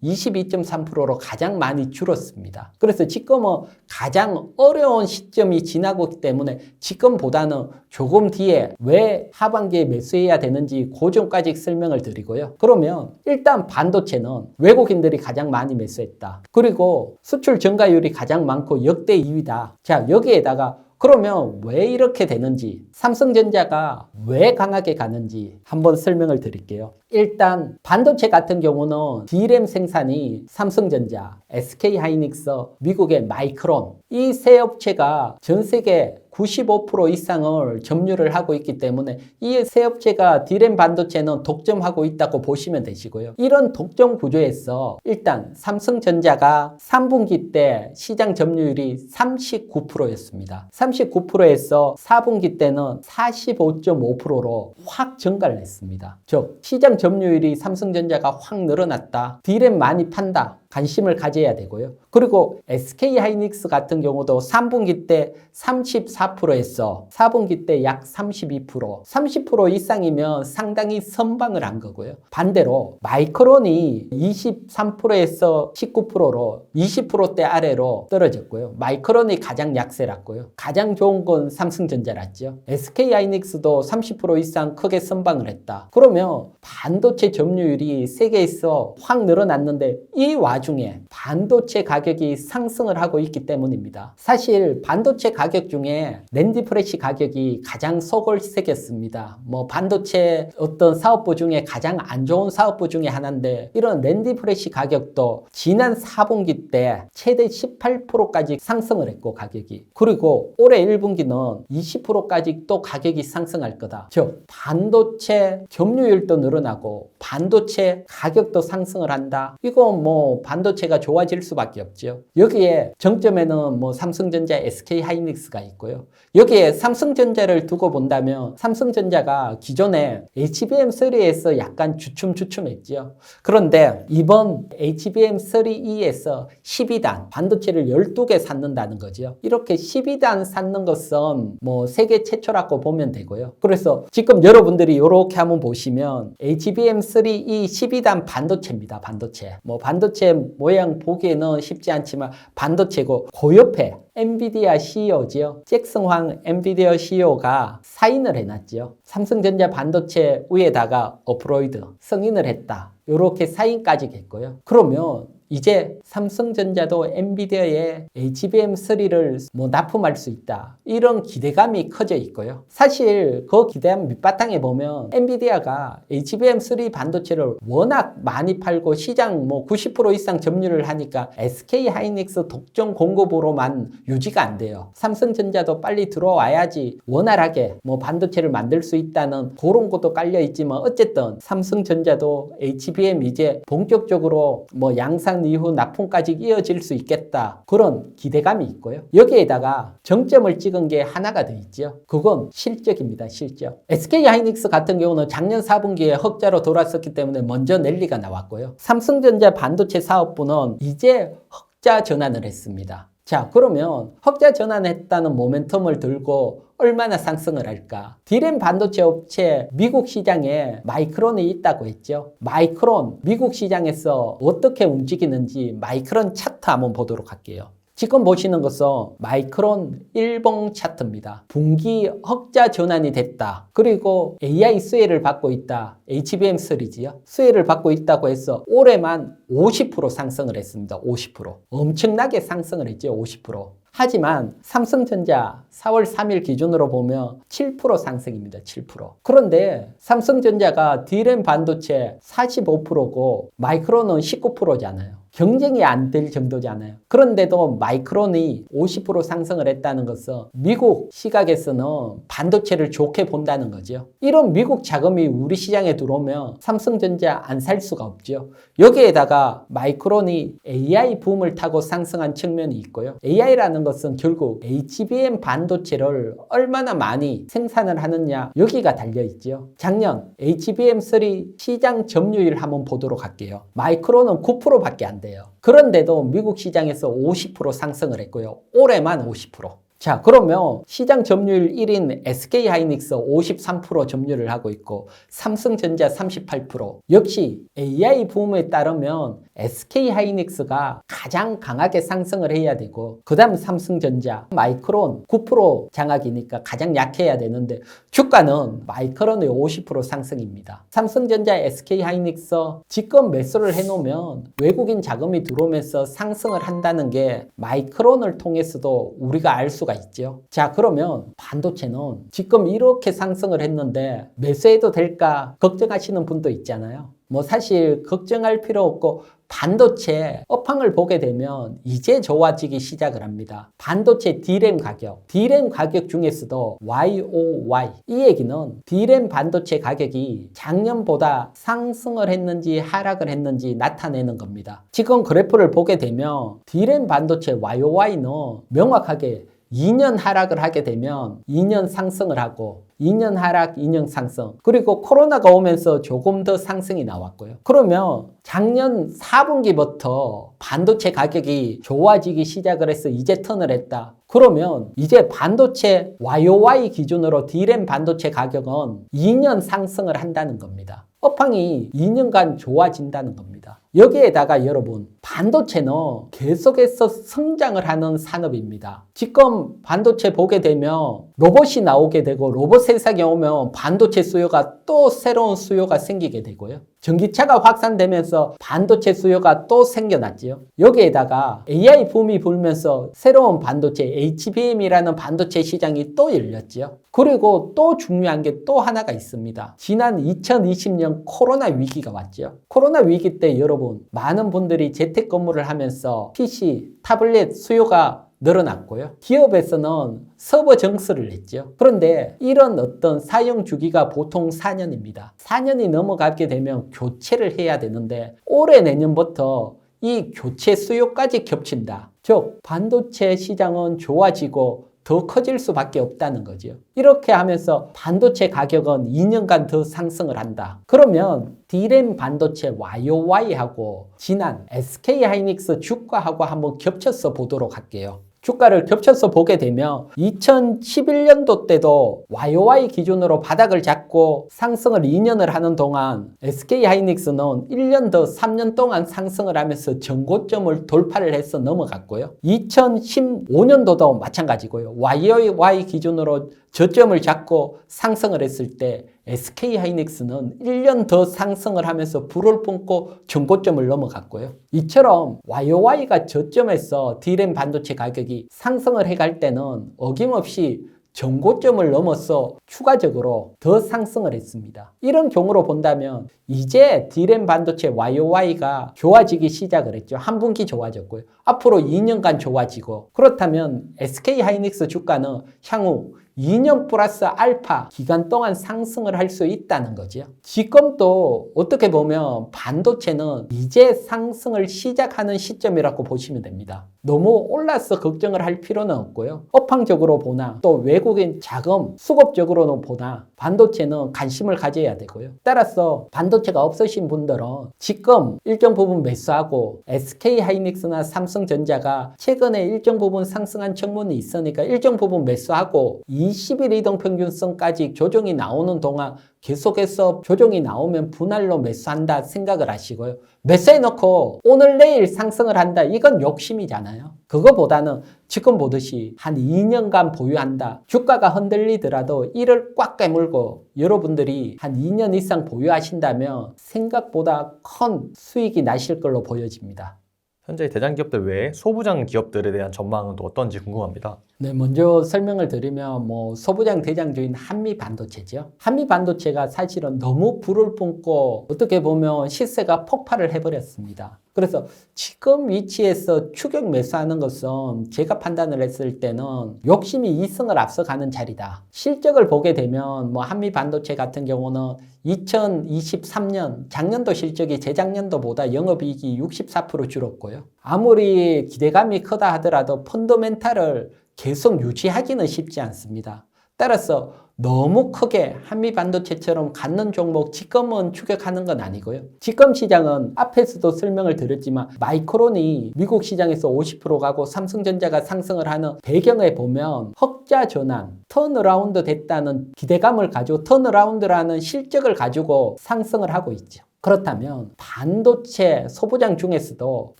22.3%로 가장 많이 줄었습니다. 그래서 지금은 가장 어려운 시점이 지나고 있기 때문에 지금보다는 조금 뒤에 왜 하반기에 매수해야 되는지 그 점까지 설명을 드리고요. 그러면 일단 반도체는 외국인들이 가장 많이 매수했다. 그리고 수출 증가율이 가장 많고 역대 2위다. 자, 여기에다가 그러면 왜 이렇게 되는지, 삼성전자가 왜 강하게 가는지 한번 설명을 드릴게요. 일단 반도체 같은 경우는 D램 생산이 삼성전자, SK하이닉스, 미국의 마이크론 이 세 업체가 전 세계 95% 이상을 점유를 하고 있기 때문에 이 세 업체가 D램 반도체는 독점하고 있다고 보시면 되시고요. 이런 독점 구조에서 일단 삼성전자가 3분기 때 시장 점유율이 39%였습니다. 39%에서 4분기 때는 45.5%로 확 증가를 했습니다. 즉 시장 점유율이 삼성전자가 확 늘어났다. D램 많이 판다. 관심을 가져야 되고요. 그리고 SK하이닉스 같은 경우도 3분기 때 34%에서 4분기 때 약 32%, 30% 이상이면 상당히 선방을 한 거고요. 반대로 마이크론이 23%에서 19%로 20%대 아래로 떨어졌고요. 마이크론이 가장 약세랐고요. 가장 좋은 건 삼성전자랐죠. SK하이닉스도 30% 이상 크게 선방을 했다. 그러면 반도체 점유율이 세계에서 확 늘어났는데 이 와중에 반도체 가격이 상승을 하고 있기 때문입니다. 사실 반도체 가격 중에 낸드 프레시 가격이 가장 속을 새겼습니다. 반도체 어떤 사업부 중에 가장 안 좋은 사업부 중에 하나인데 이런 낸드 프레시 가격도 지난 4분기 때 최대 18%까지 상승을 했고 가격이. 그리고 올해 1분기는 20%까지 또 가격이 상승할 거다. 즉 반도체 점유율도 늘어나고 반도체 가격도 상승을 한다. 이건 반도체가 좋아질 수밖에 없죠. 여기에 정점에는 삼성전자, SK하이닉스가 있고요. 여기에 삼성전자를 두고 본다면 삼성전자가 기존에 HBM3에서 약간 주춤주춤했죠. 그런데 이번 HBM3E에서 12단 반도체를 12개 샀는다는 거죠. 이렇게 12단 샀는 것은 세계 최초라고 보면 되고요. 그래서 지금 여러분들이 이렇게 한번 보시면 HBM3E 12단 반도체입니다. 반도체. 반도체 모양 보기에는 쉽지 않지만 반도체고 그 옆에 엔비디아 CEO죠. 잭슨황 엔비디아 CEO가 사인을 해놨죠. 삼성전자 반도체 위에다가 어프로이드 승인을 했다. 이렇게 사인까지 했고요. 그러면 이제 삼성전자도 엔비디아의 HBM3를 납품할 수 있다. 이런 기대감이 커져 있고요. 사실 그 기대감 밑바탕에 보면 엔비디아가 HBM3 반도체를 워낙 많이 팔고 시장 90% 이상 점유를 하니까 SK하이닉스 독점 공급으로만 유지가 안 돼요. 삼성전자도 빨리 들어와야지 원활하게 반도체를 만들 수 있다는 그런 것도 깔려 있지만 어쨌든 삼성전자도 HBM 이제 본격적으로 양산 이후 납품까지 이어질 수 있겠다. 그런 기대감이 있고요. 여기에다가 정점을 찍은 게 하나가 더 있죠. 그건 실적입니다. 실적. SK하이닉스 같은 경우는 작년 4분기에 흑자로 돌아섰기 때문에 먼저 랠리가 나왔고요. 삼성전자 반도체 사업부는 이제 흑자 전환을 했습니다. 자, 그러면 흑자 전환했다는 모멘텀을 들고 얼마나 상승을 할까? D램 반도체 업체 미국 시장에 마이크론이 있다고 했죠. 마이크론 미국 시장에서 어떻게 움직이는지 마이크론 차트 한번 보도록 할게요. 지금 보시는 것은 마이크론 일봉 차트입니다. 분기 흑자 전환이 됐다. 그리고 AI 수혜를 받고 있다. HBM3지요. 수혜를 받고 있다고 해서 올해만 50% 상승을 했습니다. 50%. 엄청나게 상승을 했죠. 50%. 하지만 삼성전자 4월 3일 기준으로 보면 7% 상승입니다. 7%. 그런데 삼성전자가 D램 반도체 45%고 마이크론은 19%잖아요. 경쟁이 안 될 정도잖아요. 그런데도 마이크론이 50% 상승을 했다는 것은 미국 시각에서는 반도체를 좋게 본다는 거죠. 이런 미국 자금이 우리 시장에 들어오면 삼성전자 안 살 수가 없죠. 여기에다가 마이크론이 AI 붐을 타고 상승한 측면이 있고요. AI라는 것은 결국 HBM 반도체를 얼마나 많이 생산을 하느냐 여기가 달려있죠. 작년 HBM3 시장 점유율 한번 보도록 할게요. 마이크론은 9%밖에 안 돼요. 그런데도 미국 시장에서 50% 상승을 했고요. 올해만 50%. 자, 그러면 시장 점유율 1인 SK하이닉스 53% 점유를 하고 있고 삼성전자 38%. 역시 AI 붐에 따르면 SK하이닉스가 가장 강하게 상승을 해야 되고 그 다음 삼성전자, 마이크론 9% 장악이니까 가장 약해야 되는데 주가는 마이크론의 50% 상승입니다. 삼성전자, SK하이닉스 지금 매수를 해놓으면 외국인 자금이 들어오면서 상승을 한다는 게 마이크론을 통해서도 우리가 알 수가 있죠. 자, 그러면 반도체는 지금 이렇게 상승을 했는데 매수해도 될까 걱정하시는 분도 있잖아요. 뭐 사실 걱정할 필요 없고 반도체 업황을 보게 되면 이제 좋아지기 시작을 합니다. 반도체 D램 가격 중에서도 YOY 이 얘기는 D램 반도체 가격이 작년보다 상승을 했는지 하락을 했는지 나타내는 겁니다. 지금 그래프를 보게 되면 D램 반도체 YOY는 명확하게 2년 하락을 하게 되면 2년 상승을 하고 2년 하락, 2년 상승. 그리고 코로나가 오면서 조금 더 상승이 나왔고요. 그러면 작년 4분기부터 반도체 가격이 좋아지기 시작을 해서 이제 턴을 했다. 그러면 이제 반도체 YOY 기준으로 D램 반도체 가격은 2년 상승을 한다는 겁니다. 업황이 2년간 좋아진다는 겁니다. 여기에다가 여러분 반도체는 계속해서 성장을 하는 산업입니다. 지금 반도체 보게 되면 로봇이 나오게 되고 로봇 세상에 오면 반도체 수요가 또 새로운 수요가 생기게 되고요. 전기차가 확산되면서 반도체 수요가 또 생겨났지요. 여기에다가 AI 붐이 불면서 새로운 반도체 HBM이라는 반도체 시장이 또 열렸지요. 그리고 또 중요한 게 또 하나가 있습니다. 지난 2020년 코로나 위기가 왔죠. 코로나 위기 때 여러분 많은 분들이 재택근무를 하면서 PC, 타블렛 수요가 늘어났고요. 기업에서는 서버 정수를 냈죠. 그런데 이런 어떤 사용 주기가 보통 4년입니다. 4년이 넘어가게 되면 교체를 해야 되는데 올해 내년부터 이 교체 수요까지 겹친다. 즉 반도체 시장은 좋아지고 더 커질 수밖에 없다는 거죠. 이렇게 하면서 반도체 가격은 2년간 더 상승을 한다. 그러면 D램 반도체 YOY하고 지난 SK하이닉스 주가하고 한번 겹쳐서 보도록 할게요. 주가를 겹쳐서 보게 되면 2011년도 때도 YOY 기준으로 바닥을 잡고 상승을 2년을 하는 동안 SK하이닉스는 1년 더 3년 동안 상승을 하면서 전고점을 돌파를 해서 넘어갔고요. 2015년도도 마찬가지고요. YOY 기준으로 저점을 잡고 상승을 했을 때 SK하이닉스는 1년 더 상승을 하면서 불을 뿜고 전고점을 넘어갔고요. 이처럼 YOY가 저점에서 D램 반도체 가격이 상승을 해갈 때는 어김없이 전고점을 넘어서 추가적으로 더 상승을 했습니다. 이런 경우로 본다면 이제 D램 반도체 YOY가 좋아지기 시작을 했죠. 한 분기 좋아졌고요. 앞으로 2년간 좋아지고 그렇다면 SK하이닉스 주가는 향후 2년 플러스 알파 기간 동안 상승을 할 수 있다는 거죠. 지금도 어떻게 보면 반도체는 이제 상승을 시작하는 시점이라고 보시면 됩니다. 너무 올라서 걱정을 할 필요는 없고요. 업황적으로 보나 또 외국인 자금 수급적으로는 보나 반도체는 관심을 가져야 되고요. 따라서 반도체가 없으신 분들은 지금 일정 부분 매수하고 SK하이닉스나 삼성전자가 최근에 일정 부분 상승한 측면이 있으니까 일정 부분 매수하고 20일 이동평균선까지 조정이 나오는 동안 계속해서 조정이 나오면 분할로 매수한다 생각을 하시고요. 매수해놓고 오늘 내일 상승을 한다. 이건 욕심이잖아요. 그거보다는 지금 보듯이 한 2년간 보유한다. 주가가 흔들리더라도 이를 꽉 깨물고 여러분들이 한 2년 이상 보유하신다면 생각보다 큰 수익이 나실 걸로 보여집니다. 현재 대장 기업들 외에 소부장 기업들에 대한 전망은 또 어떤지 궁금합니다. 네, 먼저 설명을 드리면 소부장 대장주인 한미반도체죠. 한미반도체가 사실은 너무 불을 뿜고 어떻게 보면 시세가 폭발을 해버렸습니다. 그래서 지금 위치에서 추격 매수하는 것은 제가 판단을 했을 때는 욕심이 이승을 앞서가는 자리다. 실적을 보게 되면 한미반도체 같은 경우는 2023년 작년도 실적이 재작년도보다 영업이익이 64% 줄었고요. 아무리 기대감이 크다 하더라도 펀더멘탈을 계속 유지하기는 쉽지 않습니다. 따라서 너무 크게 한미반도체처럼 갖는 종목 지금은 추격하는 건 아니고요. 지금 시장은 앞에서도 설명을 드렸지만 마이크론이 미국 시장에서 50% 가고 삼성전자가 상승을 하는 배경에 보면 흑자 전환, 턴어라운드 됐다는 기대감을 가지고 턴어라운드라는 실적을 가지고 상승을 하고 있죠. 그렇다면 반도체 소부장 중에서도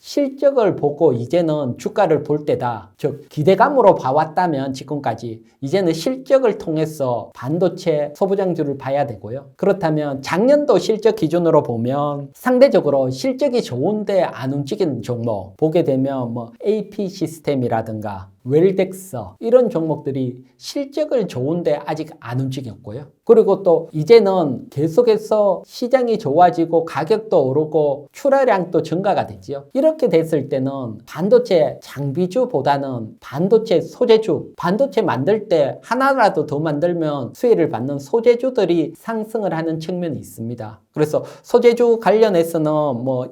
실적을 보고 이제는 주가를 볼 때다. 즉 기대감으로 봐왔다면 지금까지 이제는 실적을 통해서 반도체 소부장주를 봐야 되고요. 그렇다면 작년도 실적 기준으로 보면 상대적으로 실적이 좋은데 안 움직이는 종목 보게 되면 AP 시스템이라든가 웰덱서 이런 종목들이 실적을 좋은데 아직 안 움직였고요. 그리고 또 이제는 계속해서 시장이 좋아지고 가격도 오르고 출하량도 증가가 되죠. 이렇게 됐을 때는 반도체 장비주보다는 반도체 소재주, 반도체 만들 때 하나라도 더 만들면 수혜를 받는 소재주들이 상승을 하는 측면이 있습니다. 그래서 소재주 관련해서는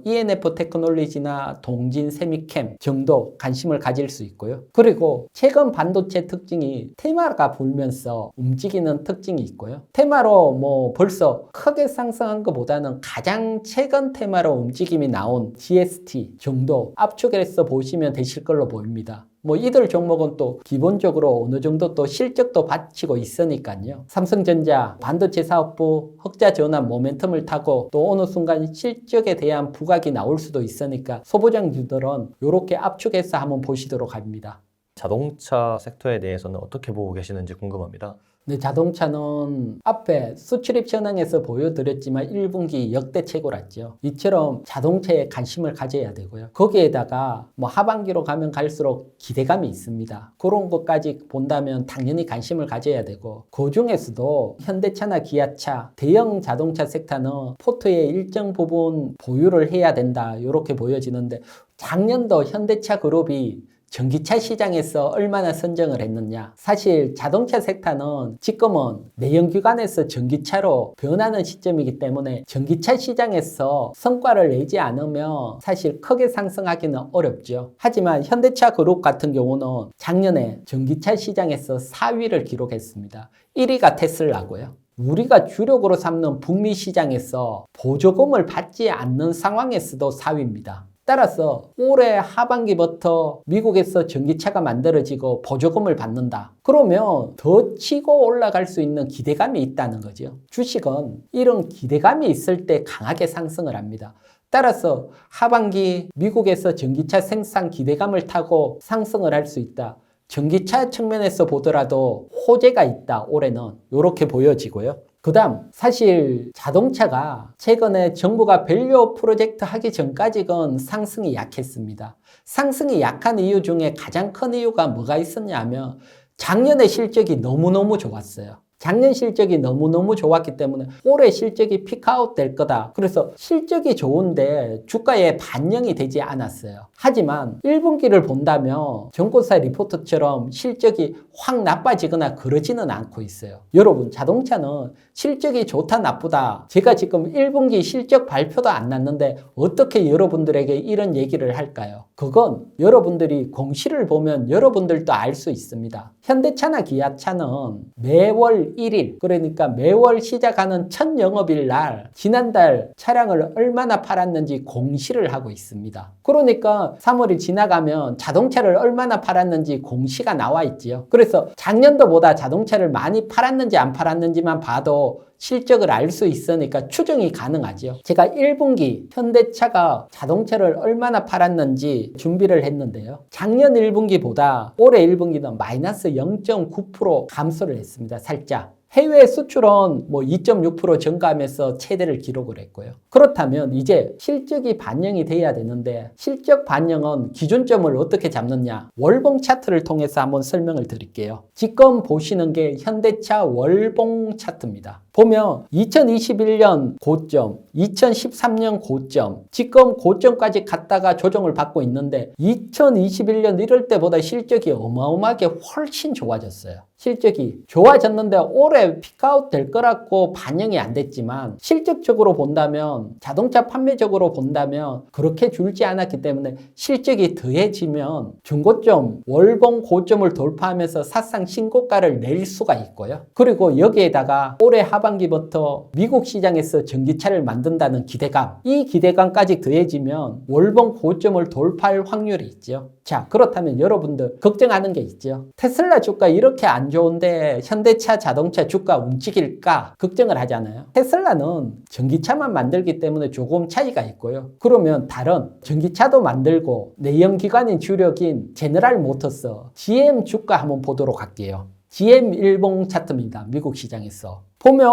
ENF 테크놀로지나 동진 세미캠 정도 관심을 가질 수 있고요. 그리고 최근 반도체 특징이 테마가 불면서 움직이는 특징이 있고요. 테마로 벌써 크게 상승한 것보다는 가장 최근 테마로 움직임이 나온 GST 정도 압축해서 보시면 되실 걸로 보입니다. 이들 종목은 또 기본적으로 어느 정도 또 실적도 받치고 있으니까요. 삼성전자 반도체 사업부 흑자 전환 모멘텀을 타고 또 어느 순간 실적에 대한 부각이 나올 수도 있으니까 소부장주들은 이렇게 압축해서 한번 보시도록 합니다. 자동차 섹터에 대해서는 어떻게 보고 계시는지 궁금합니다. 네, 자동차는 앞에 수출입 현황에서 보여드렸지만 1분기 역대 최고랐죠. 이처럼 자동차에 관심을 가져야 되고요. 거기에다가 하반기로 가면 갈수록 기대감이 있습니다. 그런 것까지 본다면 당연히 관심을 가져야 되고 그 중에서도 현대차나 기아차, 대형 자동차 섹터는 포트의 일정 부분 보유를 해야 된다. 이렇게 보여지는데 작년도 현대차 그룹이 전기차 시장에서 얼마나 선정을 했느냐. 사실 자동차 섹터는 지금은 내연기관에서 전기차로 변하는 시점이기 때문에 전기차 시장에서 성과를 내지 않으면 사실 크게 상승하기는 어렵죠. 하지만 현대차 그룹 같은 경우는 작년에 전기차 시장에서 4위를 기록했습니다. 1위가 테슬라고요. 우리가 주력으로 삼는 북미 시장에서 보조금을 받지 않는 상황에서도 4위입니다. 따라서 올해 하반기부터 미국에서 전기차가 만들어지고 보조금을 받는다. 그러면 더 치고 올라갈 수 있는 기대감이 있다는 거죠. 주식은 이런 기대감이 있을 때 강하게 상승을 합니다. 따라서 하반기 미국에서 전기차 생산 기대감을 타고 상승을 할 수 있다. 전기차 측면에서 보더라도 호재가 있다. 올해는 이렇게 보여지고요. 그 다음 사실 자동차가 최근에 정부가 밸류 프로젝트 하기 전까지는 상승이 약했습니다. 상승이 약한 이유 중에 가장 큰 이유가 뭐가 있었냐면 작년에 실적이 너무너무 좋았어요. 작년 실적이 너무너무 좋았기 때문에 올해 실적이 피크아웃 될 거다. 그래서 실적이 좋은데 주가에 반영이 되지 않았어요. 하지만 1분기를 본다면 정보사 리포트처럼 실적이 확 나빠지거나 그러지는 않고 있어요. 여러분 자동차는 실적이 좋다 나쁘다. 제가 지금 1분기 실적 발표도 안 났는데 어떻게 여러분들에게 이런 얘기를 할까요? 그건 여러분들이 공시를 보면 여러분들도 알 수 있습니다. 현대차나 기아차는 매월 1일 그러니까 매월 시작하는 첫 영업일 날 지난달 차량을 얼마나 팔았는지 공시를 하고 있습니다. 그러니까 3월이 지나가면 자동차를 얼마나 팔았는지 공시가 나와 있지요. 그래서 작년도보다 자동차를 많이 팔았는지 안 팔았는지만 봐도 실적을 알 수 있으니까 추정이 가능하죠. 제가 1분기 현대차가 자동차를 얼마나 팔았는지 준비를 했는데요. 작년 1분기보다 올해 1분기는 마이너스 0.9% 감소를 했습니다. 살짝. 해외 수출은 뭐 2.6% 증가하면서 최대를 기록을 했고요. 그렇다면 이제 실적이 반영이 돼야 되는데 실적 반영은 기준점을 어떻게 잡느냐? 월봉 차트를 통해서 한번 설명을 드릴게요. 지금 보시는 게 현대차 월봉 차트입니다. 보면 2021년 고점, 2013년 고점, 지금 고점까지 갔다가 조정을 받고 있는데 2021년 이럴 때보다 실적이 어마어마하게 훨씬 좋아졌어요. 실적이 좋아졌는데 올해 피크아웃 될 거라고 반영이 안 됐지만 실적적으로 본다면 자동차 판매적으로 본다면 그렇게 줄지 않았기 때문에 실적이 더해지면 중고점 월봉 고점을 돌파하면서 사상 신고가를 낼 수가 있고요. 그리고 여기에다가 올해 하반기부터 미국 시장에서 전기차를 만든다는 기대감, 이 기대감까지 더해지면 월봉 고점을 돌파할 확률이 있죠. 자, 그렇다면 여러분들 걱정하는 게 있죠. 테슬라 주가 이렇게 안 좋은데 현대차 자동차 주가 움직일까 걱정을 하잖아요. 테슬라는 전기차만 만들기 때문에 조금 차이가 있고요. 그러면 다른 전기차도 만들고 내연기관인 주력인 제너럴 모터스, GM 주가 한번 보도록 할게요. GM 일봉 차트입니다. 미국 시장에서. 보면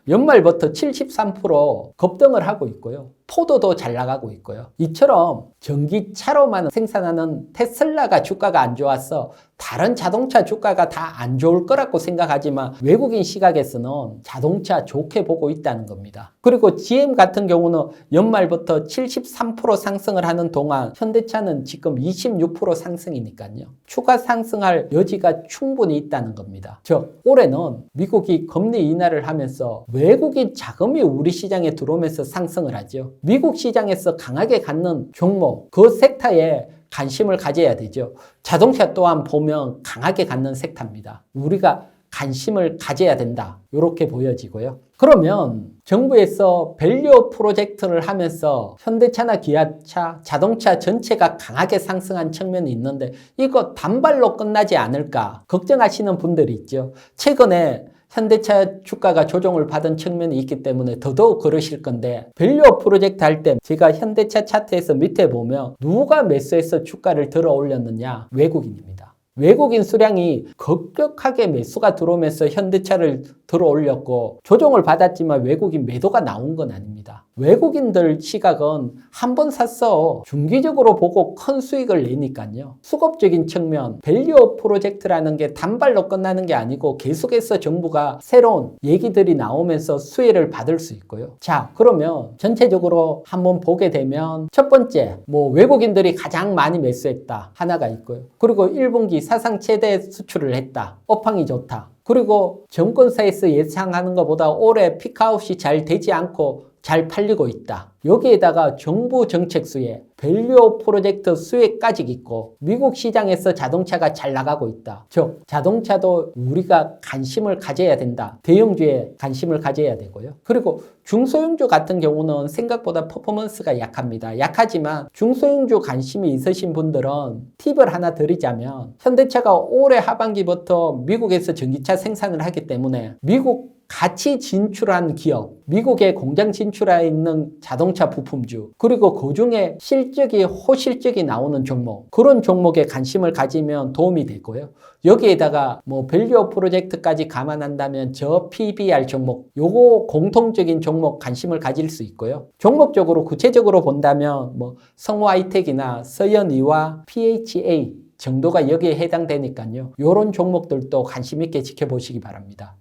연말부터 73% 급등을 하고 있고요. 포도도 잘 나가고 있고요. 이처럼 전기차로만 생산하는 테슬라가 주가가 안 좋아서 다른 자동차 주가가 다 안 좋을 거라고 생각하지만 외국인 시각에서는 자동차 좋게 보고 있다는 겁니다. 그리고 GM 같은 경우는 연말부터 73% 상승을 하는 동안 현대차는 지금 26% 상승이니까요. 추가 상승할 여지가 충분히 있다는 겁니다. 즉 올해는 미국이 금리 인하를 하면서 외국인 자금이 우리 시장에 들어오면서 상승을 하죠. 미국 시장에서 강하게 갖는 종목, 그 섹터에 관심을 가져야 되죠. 자동차 또한 보면 강하게 갖는 섹터입니다. 우리가 관심을 가져야 된다. 이렇게 보여지고요. 그러면 정부에서 밸류 프로젝트를 하면서 현대차나 기아차, 자동차 전체가 강하게 상승한 측면이 있는데 이거 단발로 끝나지 않을까 걱정하시는 분들이 있죠. 최근에 현대차 주가가 조정을 받은 측면이 있기 때문에 더더욱 그러실 건데 밸류 프로젝트 할 때 제가 현대차 차트에서 밑에 보면 누가 매수해서 주가를 들어 올렸느냐? 외국인입니다. 외국인 수량이 급격하게 매수가 들어오면서 현대차를 들어 올렸고 조정을 받았지만 외국인 매도가 나온 건 아닙니다. 외국인들 시각은 한 번 샀어 중기적으로 보고 큰 수익을 내니까요. 수급적인 측면 밸류 프로젝트라는 게 단발로 끝나는 게 아니고 계속해서 정부가 새로운 얘기들이 나오면서 수혜를 받을 수 있고요. 자, 그러면 전체적으로 한번 보게 되면 첫 번째 외국인들이 가장 많이 매수했다 하나가 있고요. 그리고 1분기 사상 최대 수출을 했다. 업황이 좋다. 그리고 정권사에서 예상하는 것보다 올해 피크아웃이 잘 되지 않고 잘 팔리고 있다. 여기에다가 정부 정책 수혜, 밸류 프로젝트 수혜까지 있고 미국 시장에서 자동차가 잘 나가고 있다. 즉 자동차도 우리가 관심을 가져야 된다. 대형주에 관심을 가져야 되고요. 그리고 중소형주 같은 경우는 생각보다 퍼포먼스가 약합니다. 약하지만 중소형주 관심이 있으신 분들은 팁을 하나 드리자면 현대차가 올해 하반기부터 미국에서 전기차 생산을 하기 때문에 미국 같이 진출한 기업, 미국에 공장 진출해 있는 자동차 부품주, 그리고 그중에 실적이 호실적이 나오는 종목, 그런 종목에 관심을 가지면 도움이 되고요. 여기에다가 밸류 프로젝트까지 감안한다면 저 PBR 종목, 요거 공통적인 종목 관심을 가질 수 있고요. 종목적으로 구체적으로 본다면 성호 하이텍이나 서현이와 PHA 정도가 여기에 해당되니까요. 요런 종목들도 관심 있게 지켜보시기 바랍니다.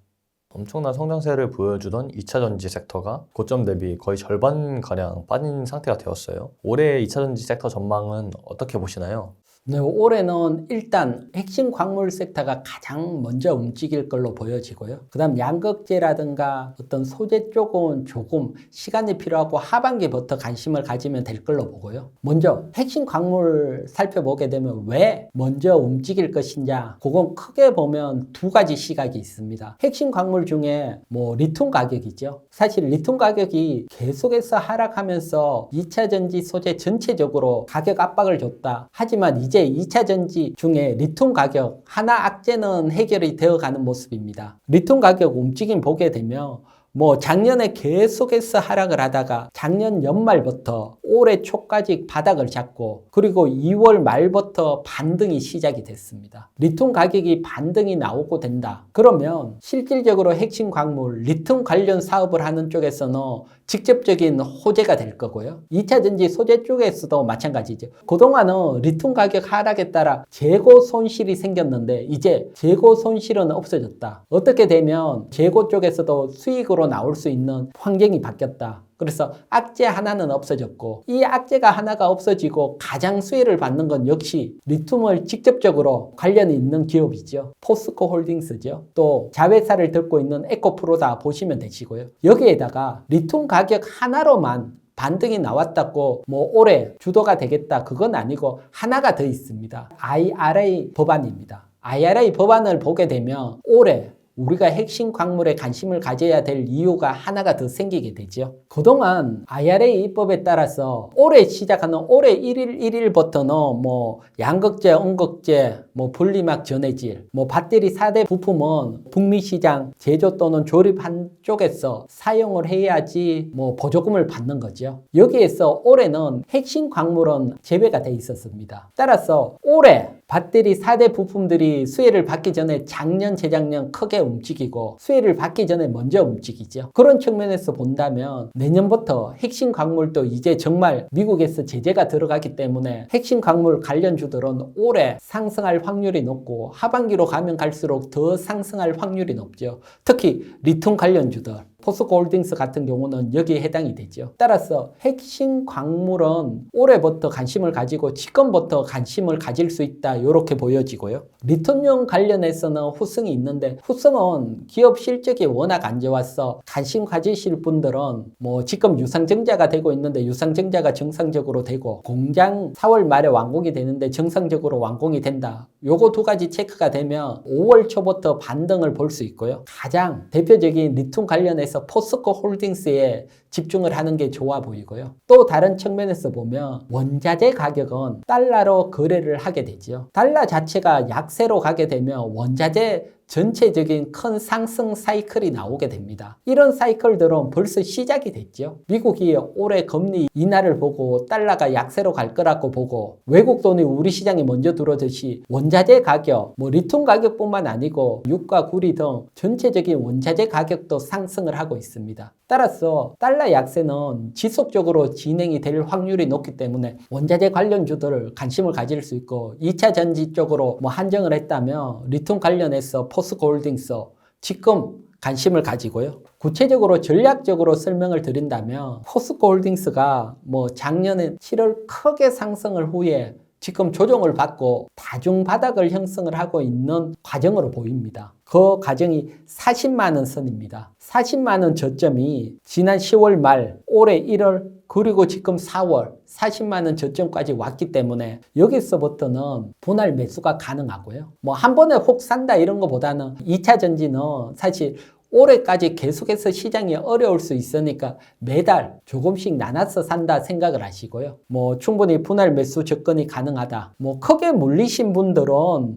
엄청난 성장세를 보여주던 2차전지 섹터가 고점 대비 거의 절반가량 빠진 상태가 되었어요. 올해 2차전지 섹터 전망은 어떻게 보시나요? 네, 올해는 일단 핵심 광물 섹터가 가장 먼저 움직일 걸로 보여지고요. 그 다음 양극재라든가 어떤 소재 쪽은 조금 시간이 필요하고 하반기부터 관심을 가지면 될 걸로 보고요. 먼저 핵심 광물 살펴보게 되면 왜 먼저 움직일 것이냐, 그건 크게 보면 두 가지 시각이 있습니다. 핵심 광물 중에 리튬 가격이죠. 사실 리튬 가격이 계속해서 하락하면서 2차전지 소재 전체적으로 가격 압박을 줬다. 하지만 이제 2차 전지 중에 리튬 가격 하나 악재는 해결이 되어가는 모습입니다. 리튬 가격 움직임 보게 되면 뭐 작년에 계속해서 하락을 하다가 작년 연말부터 올해 초까지 바닥을 잡고 그리고 2월 말부터 반등이 시작이 됐습니다. 리튬 가격이 반등이 나오고 된다. 그러면 실질적으로 핵심 광물 리튬 관련 사업을 하는 쪽에서는 직접적인 호재가 될 거고요. 2차 전지 소재 쪽에서도 마찬가지죠. 그동안은 리튬 가격 하락에 따라 재고 손실이 생겼는데 이제 재고 손실은 없어졌다. 어떻게 되면 재고 쪽에서도 수익으로 나올 수 있는 환경이 바뀌었다. 그래서 악재 하나는 없어졌고 이 악재가 하나가 없어지고 가장 수혜를 받는 건 역시 리튬을 직접적으로 관련이 있는 기업이죠. 포스코 홀딩스죠. 또 자회사를 들고 있는 에코프로다 보시면 되시고요. 여기에다가 리튬 가격 하나로만 반등이 나왔다고 뭐 올해 주도가 되겠다 그건 아니고 하나가 더 있습니다. IRA 법안입니다. IRA 법안을 보게 되면 올해 우리가 핵심 광물에 관심을 가져야 될 이유가 하나가 더 생기게 되죠. 그동안 IRA 입법에 따라서 올해 시작하는 올해 1일 1일부터는 뭐 양극재, 음극재, 뭐 분리막 전해질, 뭐 배터리 4대 부품은 북미 시장 제조 또는 조립한 쪽에서 사용을 해야지 뭐 보조금을 받는 거죠. 여기에서 올해는 핵심 광물은 제외가 돼 있었습니다. 따라서 올해 배터리 4대 부품들이 수혜를 받기 전에 작년, 재작년 크게 움직이고 수혜를 받기 전에 먼저 움직이죠. 그런 측면에서 본다면 내년부터 핵심 광물도 이제 정말 미국에서 제재가 들어가기 때문에 핵심 광물 관련주들은 올해 상승할 확률이 높고 하반기로 가면 갈수록 더 상승할 확률이 높죠. 특히 리튬 관련주들. 포스코 홀딩스 같은 경우는 여기에 해당이 되죠. 따라서 핵심 광물은 올해부터 관심을 가지고 지금부터 관심을 가질 수 있다 이렇게 보여지고요. 리튬용 관련해서는 후승이 있는데 후승은 기업 실적이 워낙 안 좋아서 관심 가지실 분들은 뭐 지금 유상증자가 되고 있는데 유상증자가 정상적으로 되고 공장 4월 말에 완공이 되는데 정상적으로 완공이 된다. 요거 두 가지 체크가 되면 5월 초부터 반등을 볼 수 있고요. 가장 대표적인 리튬 관련해서 포스코 홀딩스에 집중을 하는 게 좋아 보이고요. 또 다른 측면에서 보면 원자재 가격은 달러로 거래를 하게 되죠. 달러 자체가 약세로 가게 되면 원자재 전체적인 큰 상승 사이클이 나오게 됩니다. 이런 사이클들은 벌써 시작이 됐죠. 미국이 올해 금리 인하를 보고 달러가 약세로 갈 거라고 보고 외국 돈이 우리 시장에 먼저 들어오듯이 원자재 가격, 뭐 리튬 가격뿐만 아니고 유가, 구리 등 전체적인 원자재 가격도 상승을 하고 있습니다. 따라서 달러 약세는 지속적으로 진행이 될 확률이 높기 때문에 원자재 관련주들을 관심을 가질 수 있고 2차 전지 쪽으로 뭐 한정을 했다면 리튬 관련해서 포스코 홀딩스 지금 관심을 가지고요. 구체적으로 전략적으로 설명을 드린다면 포스코 홀딩스가 뭐 작년에 7월 크게 상승을 후에 지금 조정을 받고 다중 바닥을 형성을 하고 있는 과정으로 보입니다. 그 과정이 40만 원 선입니다. 40만 원 저점이 지난 10월 말 올해 1월 그리고 지금 4월 40만 원 저점까지 왔기 때문에 여기서부터는 분할 매수가 가능하고요. 뭐 한 번에 혹 산다 이런 것보다는 2차 전지는 사실 올해까지 계속해서 시장이 어려울 수 있으니까 매달 조금씩 나눠서 산다 생각을 하시고요. 뭐 충분히 분할 매수 접근이 가능하다. 뭐 크게 물리신 분들은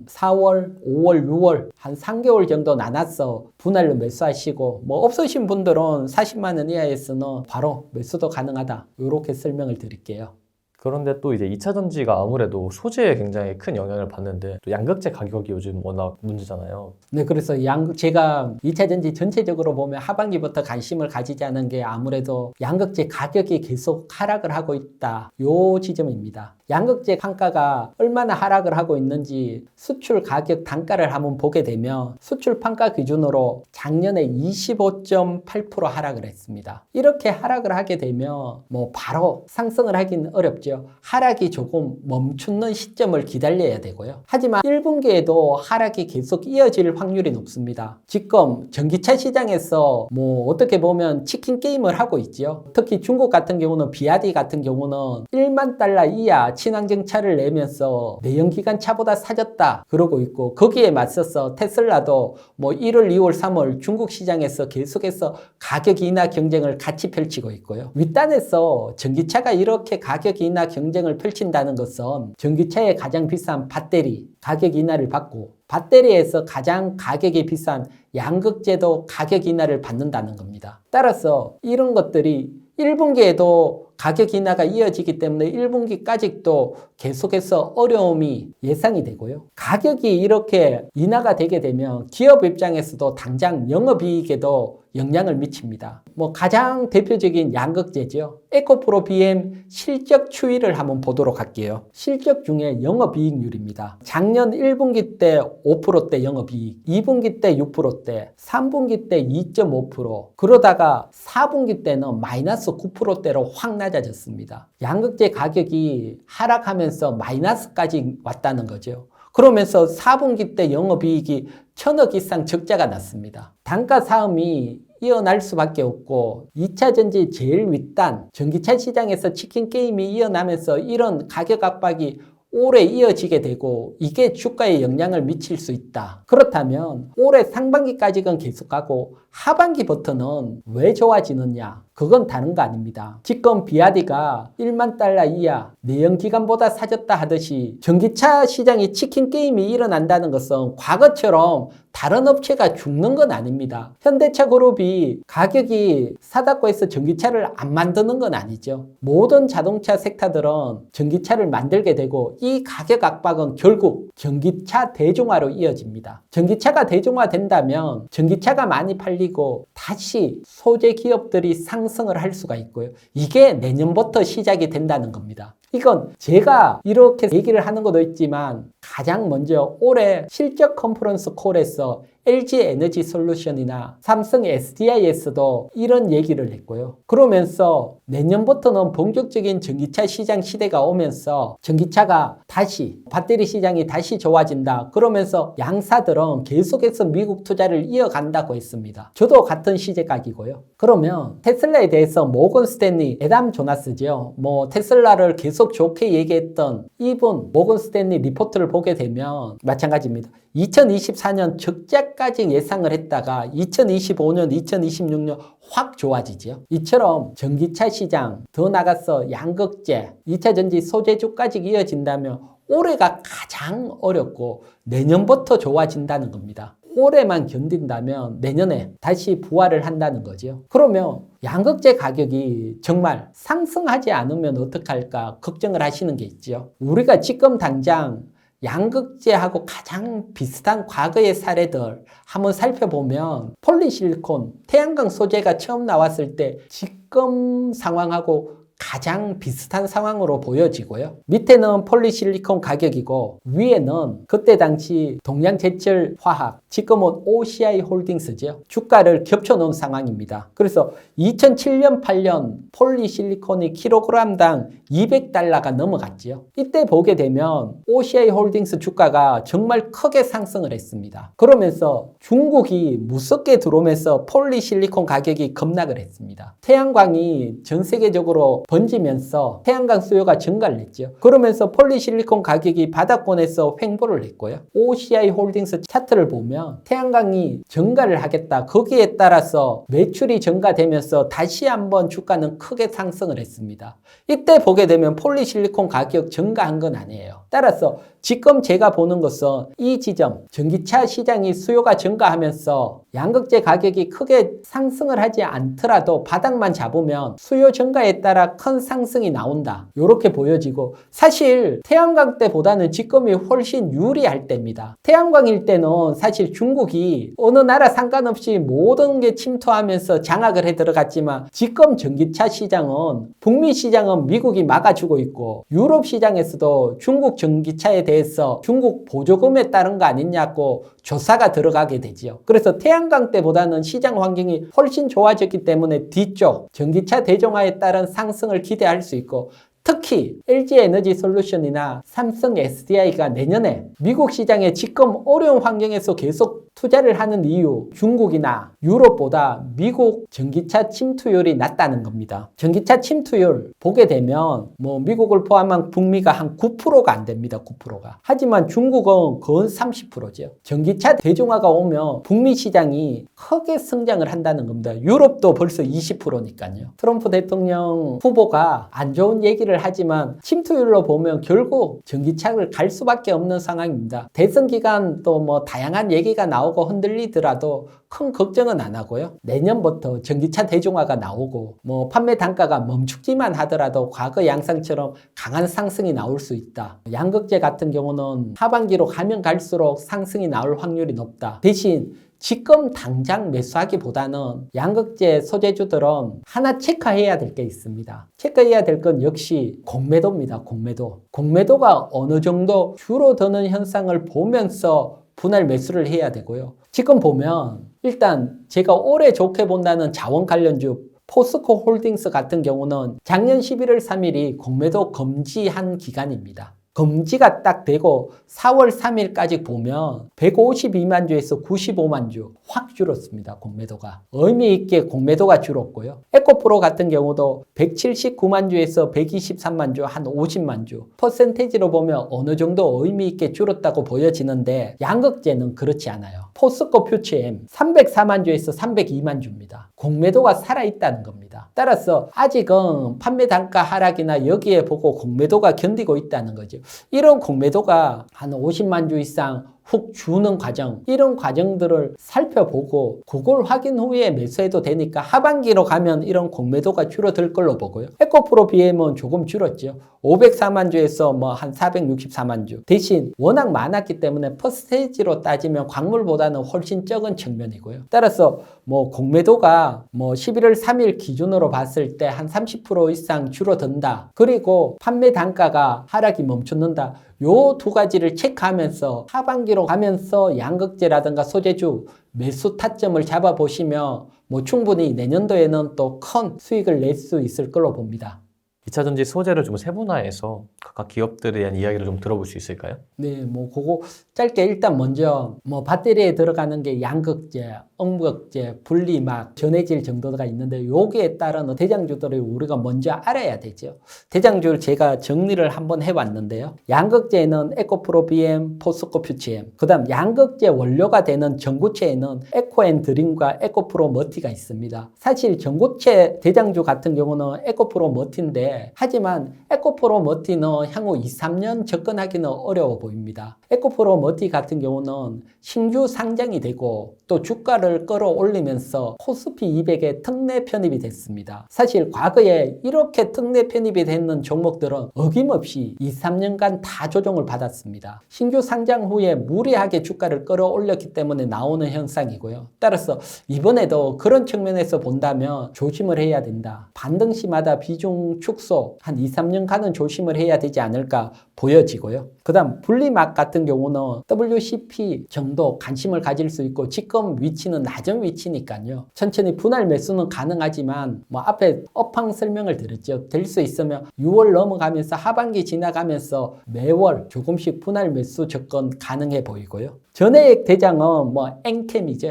4월, 5월, 6월 한 3개월 정도 나눠서 분할로 매수하시고 뭐 없으신 분들은 40만 원 이하에서는 바로 매수도 가능하다. 이렇게 설명을 드릴게요. 그런데 또 이제 2차 전지가 아무래도 소재에 굉장히 큰 영향을 받는데 또 양극재 가격이 요즘 워낙 문제잖아요. 네, 그래서 제가 2차 전지 전체적으로 보면 하반기부터 관심을 가지자는 게 아무래도 양극재 가격이 계속 하락을 하고 있다. 요 지점입니다. 양극재 판가가 얼마나 하락을 하고 있는지 수출 가격 단가를 한번 보게 되면 수출 판가 기준으로 작년에 25.8% 하락을 했습니다. 이렇게 하락을 하게 되면 뭐 바로 상승을 하기는 어렵죠. 하락이 조금 멈추는 시점을 기다려야 되고요. 하지만 1분기에도 하락이 계속 이어질 확률이 높습니다. 지금 전기차 시장에서 뭐 어떻게 보면 치킨 게임을 하고 있죠. 특히 중국 같은 경우는 비아디 같은 경우는 1만 달러 이하 친환경차를 내면서 내연기관차보다 사졌다 그러고 있고, 거기에 맞서서 테슬라도 뭐 1월, 2월, 3월 중국 시장에서 계속해서 가격 인하 경쟁을 같이 펼치고 있고요. 윗단에서 전기차가 이렇게 가격 인하 경쟁을 펼친다는 것은 전기차의 가장 비싼 배터리 가격 인하를 받고, 배터리에서 가장 가격이 비싼 양극재도 가격 인하를 받는다는 겁니다. 따라서 이런 것들이 1분기에도 가격 인하가 이어지기 때문에 1분기까지도 계속해서 어려움이 예상이 되고요. 가격이 이렇게 인하가 되게 되면 기업 입장에서도 당장 영업이익에도 영향을 미칩니다. 뭐 가장 대표적인 양극재죠. 에코프로 BM 실적 추이를 한번 보도록 할게요. 실적 중에 영업이익률입니다. 작년 1분기 때 5%대 영업이익, 2분기 때 6%대, 3분기 때 2.5%, 그러다가 4분기 때는 마이너스 9%대로 확 낮아졌습니다. 양극재 가격이 하락하면서 마이너스까지 왔다는 거죠. 그러면서 4분기 때 영업이익이 1,000억 이상 적자가 났습니다. 단가 싸움이 이어날 수밖에 없고, 2차 전지 제일 윗단 전기차 시장에서 치킨 게임이 이어나면서 이런 가격 압박이 오래 이어지게 되고, 이게 주가에 영향을 미칠 수 있다. 그렇다면 올해 상반기까지는 계속하고 하반기부터는 왜 좋아지느냐? 그건 다른 거 아닙니다. 지금 비아디가 1만 달러 이하 내연기관보다 사졌다 하듯이 전기차 시장이 치킨 게임이 일어난다는 것은 과거처럼 다른 업체가 죽는 건 아닙니다. 현대차 그룹이 가격이 싸다고 해서 전기차를 안 만드는 건 아니죠. 모든 자동차 섹터들은 전기차를 만들게 되고, 이 가격 압박은 결국 전기차 대중화로 이어집니다. 전기차가 대중화된다면 전기차가 많이 팔리고 다시 소재 기업들이 상승을 할 수가 있고요. 이게 내년부터 시작이 된다는 겁니다. 이건 제가 이렇게 얘기를 하는 것도 있지만, 가장 먼저 올해 실적 컨퍼런스 콜에서 LG 에너지 솔루션이나 삼성 SDI에서도 이런 얘기를 했고요. 그러면서 내년부터는 본격적인 전기차 시장 시대가 오면서 전기차가 다시, 배터리 시장이 다시 좋아진다. 그러면서 양사들은 계속해서 미국 투자를 이어간다고 했습니다. 저도 같은 시제각이고요. 그러면 테슬라에 대해서 모건 스탠리, 애담 조나스죠. 뭐 테슬라를 계속 좋게 얘기했던 이분 모건 스탠리 리포트를 보게 되면 마찬가지입니다. 2024년 적자까지 예상을 했다가 2025년, 2026년 확 좋아지죠. 이처럼 전기차 시장, 더 나가서 양극재, 2차 전지 소재주까지 이어진다면 올해가 가장 어렵고 내년부터 좋아진다는 겁니다. 올해만 견딘다면 내년에 다시 부활을 한다는 거죠. 그러면 양극재 가격이 정말 상승하지 않으면 어떡할까 걱정을 하시는 게 있죠. 우리가 지금 당장 양극재하고 가장 비슷한 과거의 사례들 한번 살펴보면, 폴리실리콘, 태양광 소재가 처음 나왔을 때 지금 상황하고 가장 비슷한 상황으로 보여지고요. 밑에는 폴리실리콘 가격이고, 위에는 그때 당시 동양제철화학, 지금은 OCI 홀딩스죠. 주가를 겹쳐놓은 상황입니다. 그래서 2007년, 8년 폴리실리콘이 킬로그램당 200달러가 넘어갔죠. 이때 보게 되면 OCI 홀딩스 주가가 정말 크게 상승을 했습니다. 그러면서 중국이 무섭게 들어오면서 폴리실리콘 가격이 급락을 했습니다. 태양광이 전 세계적으로 번지면서 태양광 수요가 증가를 했죠. 그러면서 폴리실리콘 가격이 바닥권에서 횡보를 했고요. OCI 홀딩스 차트를 보면 태양광이 증가를 하겠다. 거기에 따라서 매출이 증가되면서 다시 한번 주가는 크게 상승을 했습니다. 이때 보게 되면 폴리실리콘 가격 증가한 건 아니에요. 따라서 지금 제가 보는 것은 이 지점, 전기차 시장이 수요가 증가하면서 양극재 가격이 크게 상승을 하지 않더라도 바닥만 잡으면 수요 증가에 따라 큰 상승이 나온다. 이렇게 보여지고, 사실 태양광 때보다는 지금이 훨씬 유리할 때입니다. 태양광일 때는 사실 중국이 어느 나라 상관없이 모든 게 침투하면서 장악을 해 들어갔지만, 지금 전기차 시장은, 북미 시장은 미국이 막아주고 있고, 유럽 시장에서도 중국 전기차에 대해서 중국 보조금에 따른 거 아니냐고 조사가 들어가게 되지요. 그래서 태양광 때보다는 시장 환경이 훨씬 좋아졌기 때문에 뒤쪽 전기차 대중화에 따른 상승을 기대할 수 있고, 특히 LG 에너지 솔루션이나 삼성 SDI가 내년에 미국 시장에 지금 어려운 환경에서 계속 투자를 하는 이유, 중국이나 유럽보다 미국 전기차 침투율이 낮다는 겁니다. 전기차 침투율 보게 되면 뭐 미국을 포함한 북미가 한 9%가 안 됩니다. 9%가. 하지만 중국은 거의 30%죠. 전기차 대중화가 오면 북미 시장이 크게 성장을 한다는 겁니다. 유럽도 벌써 20%니까요. 트럼프 대통령 후보가 안 좋은 얘기를 하지만 침투율로 보면 결국 전기차를 갈 수밖에 없는 상황입니다. 대선 기간 또 뭐 다양한 얘기가 나오고 흔들리더라도 큰 걱정은 안 하고요. 내년부터 전기차 대중화가 나오고 뭐 판매 단가가 멈추기만 하더라도 과거 양상처럼 강한 상승이 나올 수 있다. 양극재 같은 경우는 하반기로 가면 갈수록 상승이 나올 확률이 높다. 대신 지금 당장 매수하기보다는 양극재 소재주들은 하나 체크해야 될 게 있습니다. 체크해야 될 건 역시 공매도입니다. 공매도. 공매도가 어느 정도 줄어드는 현상을 보면서 분할 매수를 해야 되고요. 지금 보면 일단 제가 올해 좋게 본다는 자원 관련주 포스코 홀딩스 같은 경우는 작년 11월 3일이 공매도 금지한 기간입니다. 금지가 딱 되고 4월 3일까지 보면 152만 주에서 95만 주 확 줄었습니다. 공매도가. 의미 있게 공매도가 줄었고요. 에코프로 같은 경우도 179만 주에서 123만 주, 한 50만 주. 퍼센테이지로 보면 어느 정도 의미 있게 줄었다고 보여지는데 양극재는 그렇지 않아요. 포스코 퓨처엠 304만 주에서 302만 주입니다. 공매도가 살아있다는 겁니다. 따라서 아직은 판매 단가 하락이나 여기에 보고 공매도가 견디고 있다는 거죠. 이런 공매도가 한 50만 주 이상 훅 주는 과정, 이런 과정들을 살펴보고 그걸 확인 후에 매수해도 되니까 하반기로 가면 이런 공매도가 줄어들 걸로 보고요. 에코프로 BM은 조금 줄었죠. 504만 주에서 뭐 한 464만 주. 대신 워낙 많았기 때문에 퍼센테이지로 따지면 광물보다는 훨씬 적은 측면이고요. 따라서 뭐 공매도가 뭐 11월 3일 기준으로 봤을 때 한 30% 이상 줄어든다. 그리고 판매 단가가 하락이 멈춘다. 요 두 가지를 체크하면서 하반기로 가면서 양극재라든가 소재주 매수 타점을 잡아보시면 뭐 충분히 내년도에는 또 큰 수익을 낼 수 있을 걸로 봅니다. 2차전지 소재를 좀 세분화해서 각각 기업들에 대한 이야기를 좀 들어볼 수 있을까요? 네, 뭐 그거 짧게 일단 먼저 뭐 배터리에 들어가는 게 양극재, 음극재, 분리막, 전해질 정도가 있는데 여기에 따른 대장주들을 우리가 먼저 알아야 되죠. 대장주를 제가 정리를 한번 해봤는데요. 양극재는 에코프로 BM, 포스코 퓨처엠. 그다음 양극재 원료가 되는 전구체에는 에코앤드림과 에코프로 머티가 있습니다. 사실 전구체 대장주 같은 경우는 에코프로 머티인데 하지만 에코프로 머티는 향후 2, 3년 접근하기는 어려워 보입니다. 에코프로 머티 같은 경우는 신규 상장이 되고 또 주가를 끌어올리면서 코스피 200에 특례 편입이 됐습니다. 사실 과거에 이렇게 특례 편입이 되는 종목들은 어김없이 2, 3년간 다 조정을 받았습니다. 신규 상장 후에 무리하게 주가를 끌어올렸기 때문에 나오는 현상이고요. 따라서 이번에도 그런 측면에서 본다면 조심을 해야 된다. 반등시마다 비중 축소 한 2, 3년간은 조심을 해야 되지 않을까 보여지고요. 그 다음 분리막 같은 경우는 WCP 정도 관심을 가질 수 있고 지금 위치는 낮은 위치니까요. 천천히 분할 매수는 가능하지만 뭐 앞에 업황 설명을 드렸죠. 될 수 있으면 6월 넘어가면서 하반기 지나가면서 매월 조금씩 분할 매수 접근 가능해 보이고요. 전해액 대장은 뭐 엔캠이죠.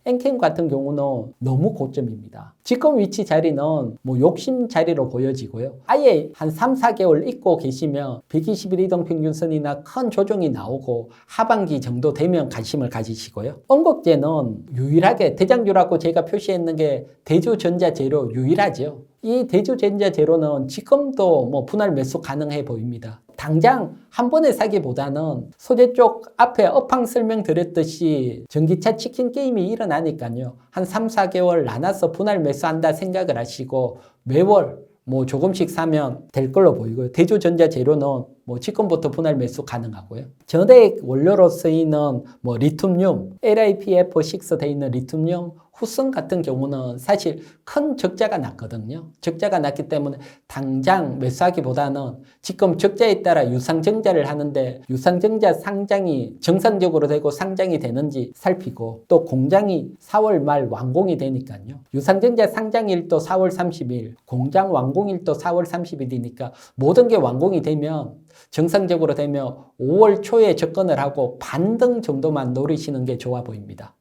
엔캠 같은 경우는 너무 고점입니다. 지금 위치 자리는 뭐 욕심 자리로 보여지고요. 아예 한 3, 4개월 있고 계시면 121 이동평균선이나 큰 조정이 나오고 하반기 정도 되면 관심을 가지시고요. 음극재는 유일하게 대장주라고 제가 표시했는 게 대주전자재료 유일하죠. 이 대주전자재료는 지금도 뭐 분할 매수 가능해 보입니다. 당장 한 번에 사기보다는 소재 쪽 앞에 업황 설명드렸듯이 전기차 치킨 게임이 일어나니까요. 한 3, 4개월 나눠서 분할 매수한다 생각을 하시고 매월 뭐 조금씩 사면 될 걸로 보이고요. 대주전자 재료는 뭐 지금부터 분할 매수 가능하고요. 전해액 원료로 쓰이는 뭐 리튬륨, LiPF6 돼 있는 리튬륨, 후성 같은 경우는 사실 큰 적자가 났거든요. 적자가 났기 때문에 당장 매수하기보다는 지금 적자에 따라 유상증자를 하는데 유상증자 상장이 정상적으로 되고 상장이 되는지 살피고 또 공장이 4월 말 완공이 되니까요. 유상증자 상장일도 4월 30일, 공장 완공일도 4월 30일이니까 모든 게 완공이 되면 정상적으로 되면 5월 초에 접근을 하고 반등 정도만 노리시는 게 좋아 보입니다.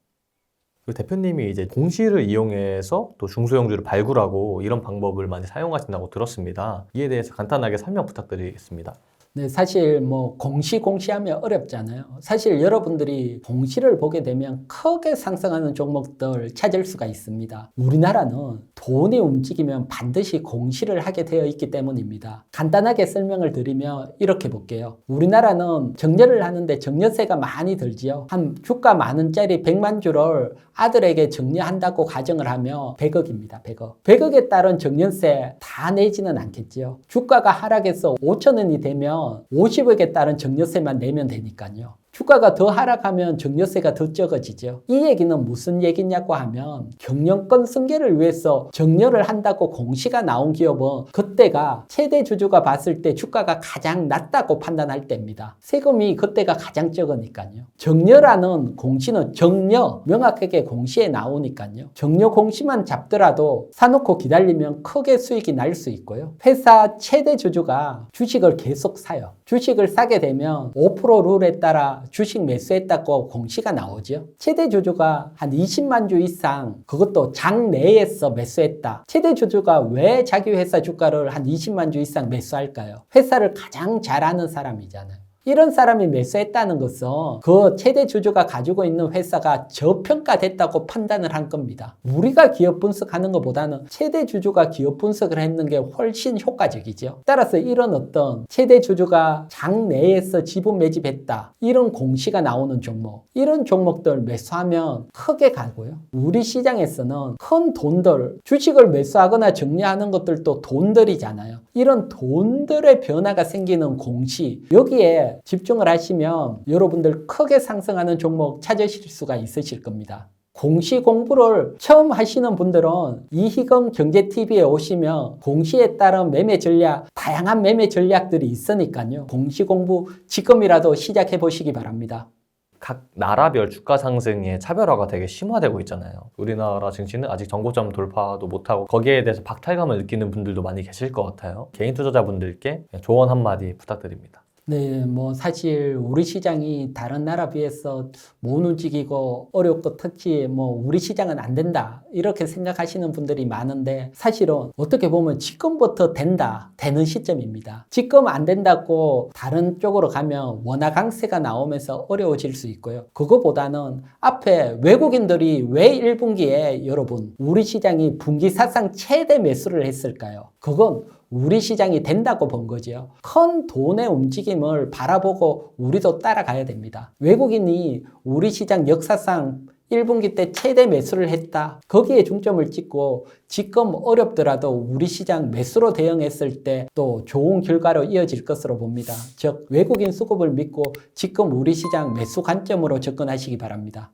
그리고 대표님이 이제 공시를 이용해서 또 중소형주를 발굴하고 이런 방법을 많이 사용하신다고 들었습니다. 이에 대해서 간단하게 설명 부탁드리겠습니다. 네, 사실 뭐 공시하면 어렵잖아요. 사실 여러분들이 공시를 보게 되면 크게 상승하는 종목들 찾을 수가 있습니다. 우리나라는 돈이 움직이면 반드시 공시를 하게 되어 있기 때문입니다. 간단하게 설명을 드리면 이렇게 볼게요. 우리나라는 정려를 하는데 정려세가 많이 들지요. 한 주가 만 원짜리 100만 주를 아들에게 정려한다고 가정을 하면 100억입니다. 100억. 100억에 따른 정려세 다 내지는 않겠지요. 주가가 하락해서 5천 원이 되면 50억에 따른 정려세만 내면 되니까요. 주가가 더 하락하면 정려세가 더 적어지죠. 이 얘기는 무슨 얘기냐고 하면 경영권 승계를 위해서 정려를 한다고 공시가 나온 기업은 그때가 최대 주주가 봤을 때 주가가 가장 낮다고 판단할 때입니다. 세금이 그때가 가장 적으니까요. 정려라는 공시는 정려, 명확하게 공시에 나오니까요. 정려 공시만 잡더라도 사놓고 기다리면 크게 수익이 날 수 있고요. 회사 최대 주주가 주식을 계속 사요. 주식을 사게 되면 5% 룰에 따라 주식 매수했다고 공시가 나오죠. 최대 주주가 한 20만 주 이상 그것도 장 내에서 매수했다. 최대 주주가 왜 자기 회사 주가를 한 20만 주 이상 매수할까요? 회사를 가장 잘 아는 사람이잖아요. 이런 사람이 매수했다는 것은 그 최대 주주가 가지고 있는 회사가 저평가됐다고 판단을 한 겁니다. 우리가 기업 분석하는 것보다는 최대 주주가 기업 분석을 했는 게 훨씬 효과적이죠. 따라서 이런 어떤 최대 주주가 장 내에서 지분 매집했다. 이런 공시가 나오는 종목, 이런 종목들 매수하면 크게 가고요. 우리 시장에서는 큰 돈들, 주식을 매수하거나 정리하는 것들도 돈들이잖아요. 이런 돈들의 변화가 생기는 공시, 여기에 집중을 하시면 여러분들 크게 상승하는 종목 찾으실 수가 있으실 겁니다. 공시 공부를 처음 하시는 분들은 이희경 경제TV에 오시면 공시에 따른 매매 전략, 다양한 매매 전략들이 있으니까요. 공시 공부 지금이라도 시작해 보시기 바랍니다. 각 나라별 주가 상승의 차별화가 되게 심화되고 있잖아요. 우리나라 증시는 아직 정고점 돌파도 못하고 거기에 대해서 박탈감을 느끼는 분들도 많이 계실 것 같아요. 개인 투자자분들께 조언 한마디 부탁드립니다. 네, 뭐 사실 우리 시장이 다른 나라 비해서 못 움직이고 어렵고 특히 뭐 우리 시장은 안 된다 이렇게 생각하시는 분들이 많은데 사실은 어떻게 보면 지금부터 되는 시점입니다. 지금 안 된다고 다른 쪽으로 가면 원화 강세가 나오면서 어려워질 수 있고요. 그거보다는 앞에 외국인들이 왜 1분기에 여러분 우리 시장이 분기 사상 최대 매수를 했을까요? 그건 우리 시장이 된다고 본 거죠. 큰 돈의 움직임을 바라보고 우리도 따라가야 됩니다. 외국인이 우리 시장 역사상 1분기 때 최대 매수를 했다. 거기에 중점을 찍고 지금 어렵더라도 우리 시장 매수로 대응했을 때 또 좋은 결과로 이어질 것으로 봅니다. 즉 외국인 수급을 믿고 지금 우리 시장 매수 관점으로 접근하시기 바랍니다.